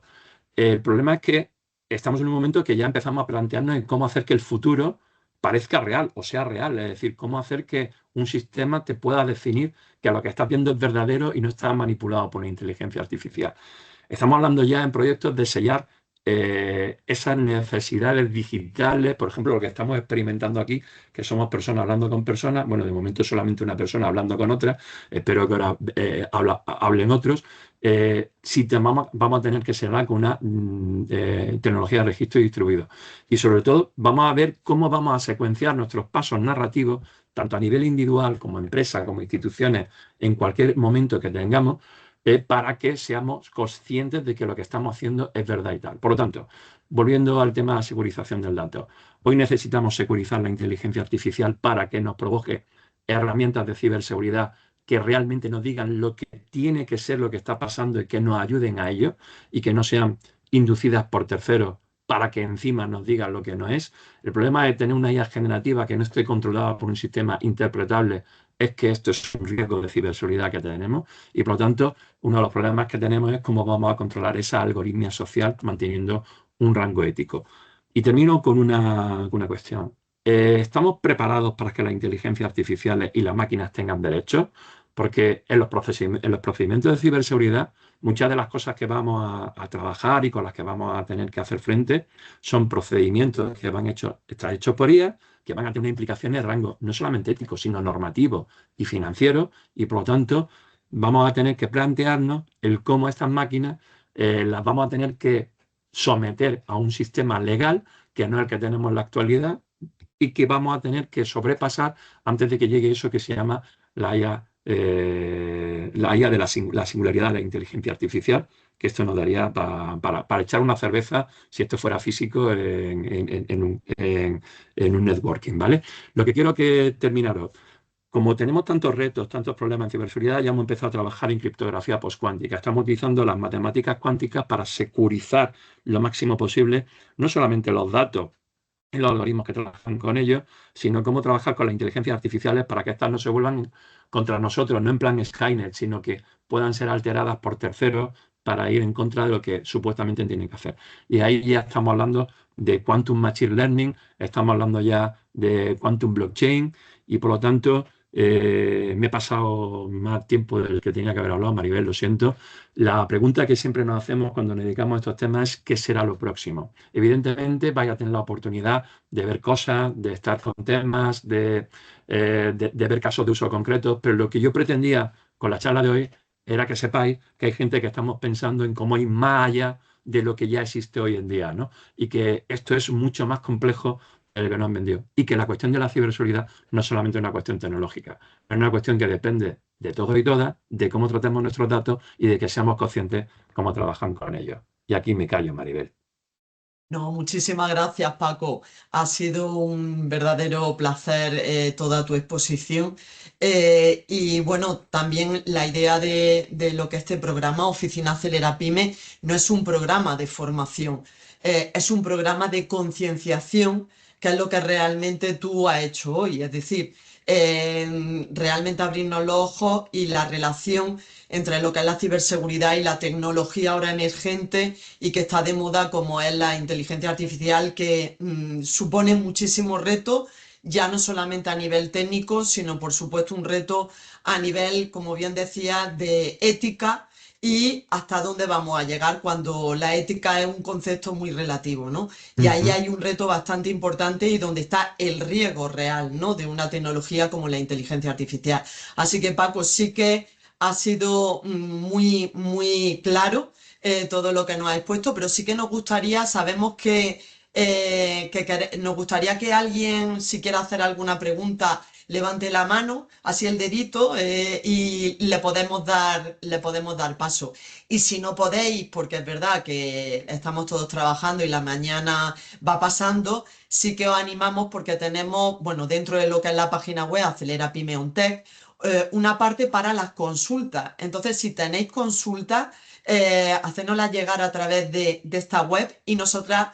El problema es que estamos en un momento que ya empezamos a plantearnos en cómo hacer que el futuro parezca real o sea real, es decir, cómo hacer que un sistema te pueda definir que lo que estás viendo es verdadero y no está manipulado por la inteligencia artificial. Estamos hablando ya en proyectos de sellar esas necesidades digitales, por ejemplo, lo que estamos experimentando aquí, que somos personas hablando con personas, bueno, de momento solamente una persona hablando con otra, espero que ahora hablen otros, vamos a tener que sellar con una tecnología de registro distribuido. Y sobre todo, vamos a ver cómo vamos a secuenciar nuestros pasos narrativos, tanto a nivel individual como empresa, como instituciones, en cualquier momento que tengamos, para que seamos conscientes de que lo que estamos haciendo es verdad y tal. Por lo tanto, volviendo al tema de la securización del dato, hoy necesitamos securizar la inteligencia artificial para que nos provoque herramientas de ciberseguridad que realmente nos digan lo que tiene que ser lo que está pasando y que nos ayuden a ello y que no sean inducidas por terceros para que encima nos digan lo que no es. El problema de tener una IA generativa que no esté controlada por un sistema interpretable es que esto es un riesgo de ciberseguridad que tenemos y por lo tanto uno de los problemas que tenemos es cómo vamos a controlar esa algoritmia social manteniendo un rango ético. Y termino con una cuestión. ¿Estamos preparados para que las inteligencias artificiales y las máquinas tengan derechos? Porque en los procedimientos de ciberseguridad, muchas de las cosas que vamos a trabajar y con las que vamos a tener que hacer frente son procedimientos que están hechos por IA, que van a tener implicaciones de rango no solamente ético, sino normativo y financiero, y por lo tanto vamos a tener que plantearnos el cómo estas máquinas las vamos a tener que someter a un sistema legal que no es el que tenemos en la actualidad y que vamos a tener que sobrepasar antes de que llegue eso que se llama la IA, la IA de la singularidad de la inteligencia artificial, que esto nos daría para echar una cerveza si esto fuera físico en un networking, ¿vale? Lo que quiero que terminaros. Como tenemos tantos retos, tantos problemas en ciberseguridad, ya hemos empezado a trabajar en criptografía postcuántica. Estamos utilizando las matemáticas cuánticas para securizar lo máximo posible, no solamente los datos y los algoritmos que trabajan con ellos, sino cómo trabajar con las inteligencias artificiales para que éstas no se vuelvan contra nosotros, no en plan Skynet, sino que puedan ser alteradas por terceros para ir en contra de lo que supuestamente tienen que hacer. Y ahí ya estamos hablando de Quantum Machine Learning, estamos hablando ya de Quantum Blockchain, y por lo tanto me he pasado más tiempo del que tenía que haber hablado, Maribel, lo siento. La pregunta que siempre nos hacemos cuando nos dedicamos a estos temas es ¿qué será lo próximo? Evidentemente vais a tener la oportunidad de ver cosas, de estar con temas, de ver casos de uso concretos, pero lo que yo pretendía con la charla de hoy era que sepáis que hay gente que estamos pensando en cómo ir más allá de lo que ya existe hoy en día, ¿no? Y que esto es mucho más complejo de lo que nos han vendido. Y que la cuestión de la ciberseguridad no es solamente una cuestión tecnológica, es una cuestión que depende de todos y todas, de cómo tratemos nuestros datos y de que seamos conscientes cómo trabajan con ellos. Y aquí me callo, Maribel. No, muchísimas gracias, Paco. Ha sido un verdadero placer toda tu exposición. Y bueno, también la idea de lo que este programa, Oficina Acelera Pyme, no es un programa de formación, es un programa de concienciación, que es lo que realmente tú has hecho hoy. Es decir, realmente abrirnos los ojos y la relación entre lo que es la ciberseguridad y la tecnología ahora emergente y que está de moda, como es la inteligencia artificial, que supone muchísimos retos, ya no solamente a nivel técnico, sino por supuesto un reto a nivel, como bien decía, de ética y hasta dónde vamos a llegar cuando la ética es un concepto muy relativo, ¿no? Y ahí hay un reto bastante importante y donde está el riesgo real, ¿no? De una tecnología como la inteligencia artificial. Así que, Paco, sí que ha sido muy, muy claro todo lo que nos ha expuesto, pero sí que nos gustaría, sabemos que nos gustaría que alguien, si quiere hacer alguna pregunta, levante la mano, así el dedito, y le podemos dar paso. Y si no podéis, porque es verdad que estamos todos trabajando y la mañana va pasando, sí que os animamos porque tenemos, bueno, dentro de lo que es la página web Acelera Pyme on Tech, una parte para las consultas. Entonces, si tenéis consultas, hacérnoslas llegar a través de esta web y nosotras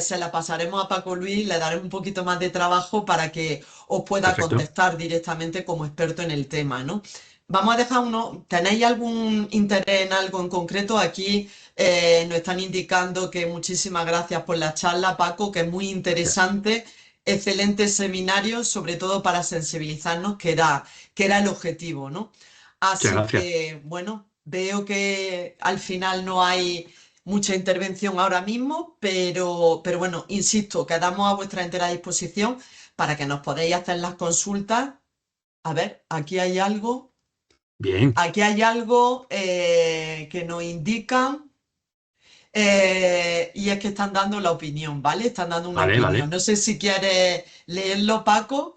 se la pasaremos a Paco Luis, le daremos un poquito más de trabajo para que os pueda Perfecto. contestar directamente como experto en el tema, ¿no? Vamos a dejar uno. ¿Tenéis algún interés en algo en concreto? Aquí nos están indicando que muchísimas gracias por la charla, Paco, que es muy Gracias. interesante. Excelente seminario, sobre todo para sensibilizarnos, que era el objetivo, ¿no? Muchas Así gracias. que, bueno, veo que al final no hay mucha intervención ahora mismo, pero bueno, insisto, quedamos a vuestra entera disposición para que nos podáis hacer las consultas. A ver, Bien. aquí hay algo que nos indican, y es que están dando la opinión, ¿vale? Están dando una Vale, opinión. vale. No sé si quieres leerlo, Paco.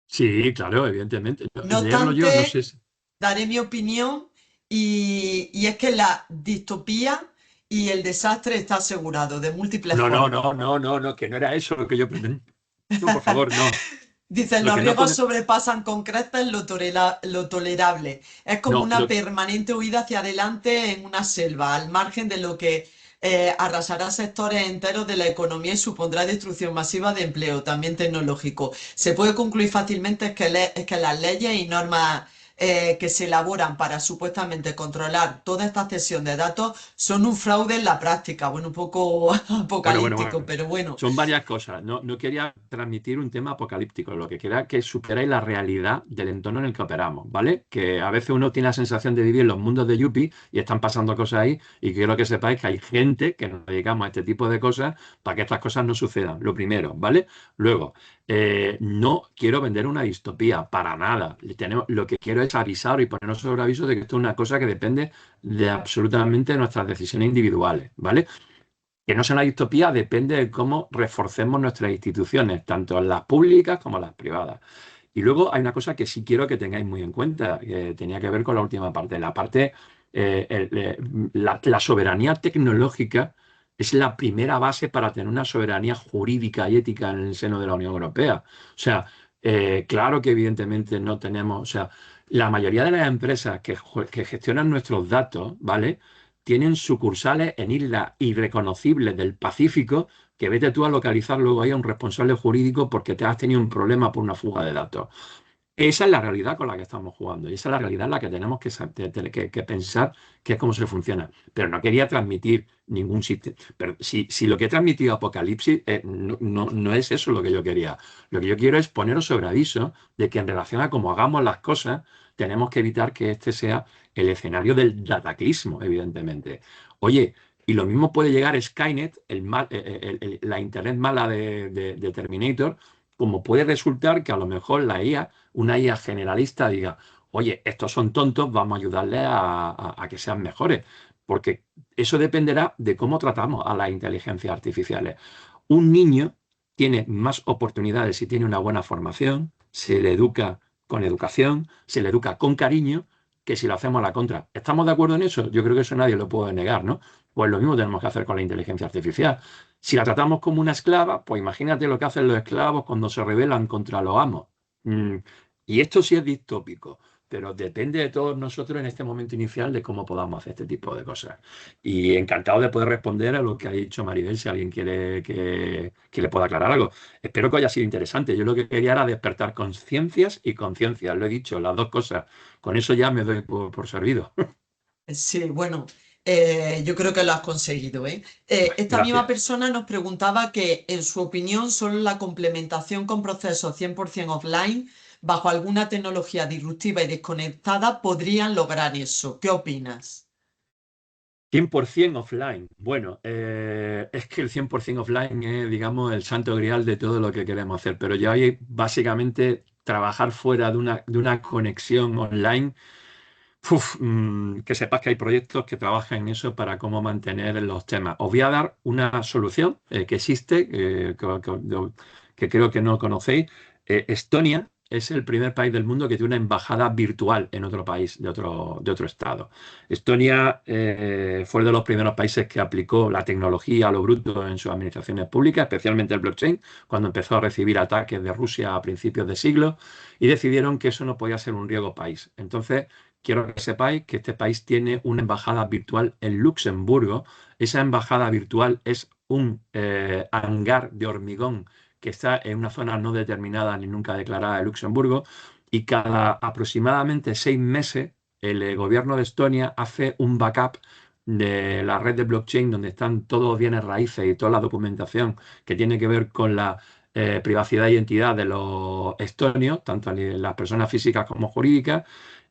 Sí, claro, evidentemente. No Leerlo yo, no obstante, sé. daré mi opinión y es que la distopía y el desastre está asegurado de múltiples No, no, formas. no, no, no, no, que no era eso lo que yo pretendía. No, por favor, no. Dicen, Lo los que no riesgos pone. sobrepasan con creces lo tolerable. Es como No, una permanente huida hacia adelante en una selva, al margen de lo que arrasará sectores enteros de la economía y supondrá destrucción masiva de empleo, también tecnológico. Se puede concluir fácilmente es que las leyes y normas que se elaboran para supuestamente controlar toda esta cesión de datos son un fraude en la práctica. Bueno, un poco bueno, bueno, bueno. apocalíptico, pero bueno. Son varias cosas. No, no quería transmitir un tema apocalíptico. Lo que quería que superáis la realidad del entorno en el que operamos, ¿vale? Que a veces uno tiene la sensación de vivir en los mundos de Yuppie y están pasando cosas ahí. Y quiero que sepáis que hay gente que nos dedicamos a este tipo de cosas para que estas cosas no sucedan. Lo primero, ¿vale? Luego, no quiero vender una distopía para nada. Lo que quiero es avisar y ponernos sobre aviso de que esto es una cosa que depende de absolutamente nuestras decisiones individuales, ¿vale? Que no sea una distopía depende de cómo reforcemos nuestras instituciones, tanto las públicas como las privadas. Y luego hay una cosa que sí quiero que tengáis muy en cuenta, que tenía que ver con la última parte. La parte, la soberanía tecnológica es la primera base para tener una soberanía jurídica y ética en el seno de la Unión Europea. O sea, claro que evidentemente no tenemos, o sea, la mayoría de las empresas que gestionan nuestros datos, ¿vale? Tienen sucursales en islas irreconocibles del Pacífico que vete tú a localizar luego ahí a un responsable jurídico porque te has tenido un problema por una fuga de datos. Esa es la realidad con la que estamos jugando y esa es la realidad en la que tenemos que pensar que es cómo se funciona. Pero no quería transmitir ningún sistema. Pero si lo que he transmitido Apocalipsis, no es eso lo que yo quería. Lo que yo quiero es poneros sobre aviso de que en relación a cómo hagamos las cosas, tenemos que evitar que este sea el escenario del dataclismo, evidentemente. Oye, y lo mismo puede llegar Skynet, la Internet mala de Terminator, como puede resultar que a lo mejor una IA generalista diga, oye, estos son tontos, vamos a ayudarles a que sean mejores, porque eso dependerá de cómo tratamos a las inteligencias artificiales. Un niño tiene más oportunidades si tiene una buena formación, se le educa con educación, se le educa con cariño, que si lo hacemos a la contra. ¿Estamos de acuerdo en eso? Yo creo que eso nadie lo puede negar, ¿no? Pues lo mismo tenemos que hacer con la inteligencia artificial. Si la tratamos como una esclava, pues imagínate lo que hacen los esclavos cuando se rebelan contra los amos. Mm, Y esto sí es distópico, pero depende de todos nosotros en este momento inicial de cómo podamos hacer este tipo de cosas. Y encantado de poder responder a lo que ha dicho Maribel, si alguien quiere que le pueda aclarar algo. Espero que haya sido interesante. Yo lo que quería era despertar conciencias y conciencias. Lo he dicho, las dos cosas. Con eso ya me doy por servido. Sí, bueno, yo creo que lo has conseguido, ¿eh? Esta misma Gracias. persona nos preguntaba que, en su opinión, solo la complementación con procesos 100% offline, bajo alguna tecnología disruptiva y desconectada, podrían lograr eso. ¿Qué opinas? 100% offline. Bueno, es que el 100% offline es, digamos, el santo grial de todo lo que queremos hacer, pero ya hay básicamente trabajar fuera de una conexión online. Que sepas que hay proyectos que trabajan en eso para cómo mantener los temas. Os voy a dar una solución que existe, que creo que no conocéis. Estonia es el primer país del mundo que tiene una embajada virtual en otro país, de otro estado. Estonia fue de los primeros países que aplicó la tecnología a lo bruto en sus administraciones públicas, especialmente el blockchain, cuando empezó a recibir ataques de Rusia a principios de siglo, y decidieron que eso no podía ser un riesgo país. Entonces, quiero que sepáis que este país tiene una embajada virtual en Luxemburgo. Esa embajada virtual es un hangar de hormigón que está en una zona no determinada ni nunca declarada de Luxemburgo, y cada aproximadamente 6 meses el gobierno de Estonia hace un backup de la red de blockchain donde están todos los bienes raíces y toda la documentación que tiene que ver con la privacidad e identidad de los estonios, tanto las personas físicas como jurídicas,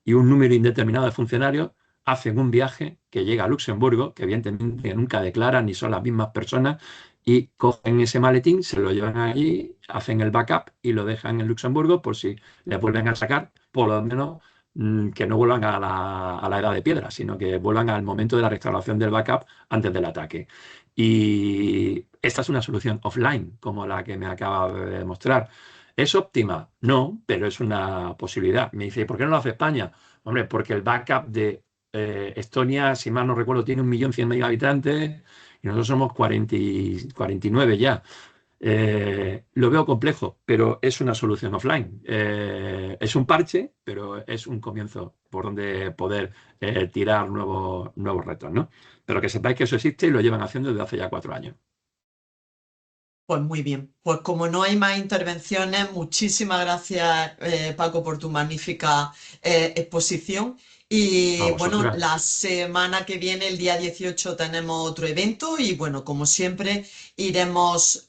y un número indeterminado de funcionarios hacen un viaje que llega a Luxemburgo, que evidentemente nunca declaran ni son las mismas personas, y cogen ese maletín, se lo llevan allí, hacen el backup y lo dejan en Luxemburgo por si les vuelven a sacar, por lo menos que no vuelvan a la edad de piedra, sino que vuelvan al momento de la restauración del backup antes del ataque. Y esta es una solución offline, como la que me acaba de demostrar. ¿Es óptima? No, pero es una posibilidad. Me dice, ¿por qué no lo hace España? Hombre, porque el backup de Estonia, si mal no recuerdo, tiene 1.100.000 habitantes y nosotros somos 49 ya. Lo veo complejo, pero es una solución offline. Es un parche, pero es un comienzo por donde poder tirar nuevos retos, ¿no? Pero que sepáis que eso existe y lo llevan haciendo desde hace ya 4 años. Pues muy bien. Pues como no hay más intervenciones, muchísimas gracias, Paco, por tu magnífica exposición. A Y bueno, vosotras. la semana que viene, el día 18, tenemos otro evento y bueno, como siempre, iremos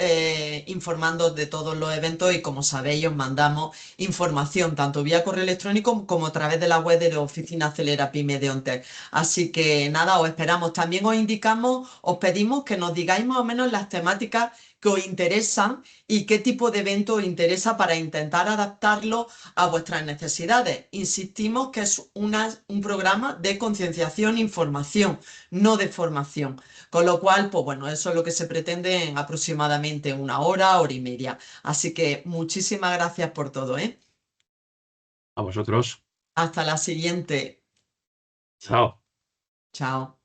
informando de todos los eventos y como sabéis, os mandamos información tanto vía correo electrónico como a través de la web de la Oficina Acelera Pyme de ONTEC. Así que nada, os esperamos. También os indicamos, os pedimos que nos digáis más o menos las temáticas que os interesan y qué tipo de evento os interesa para intentar adaptarlo a vuestras necesidades. Insistimos que es un programa de concienciación e información, no de formación. Con lo cual, pues bueno, eso es lo que se pretende en aproximadamente una hora, hora y media. Así que muchísimas gracias por todo, ¿eh? A vosotros. Hasta la siguiente. Chao. Chao.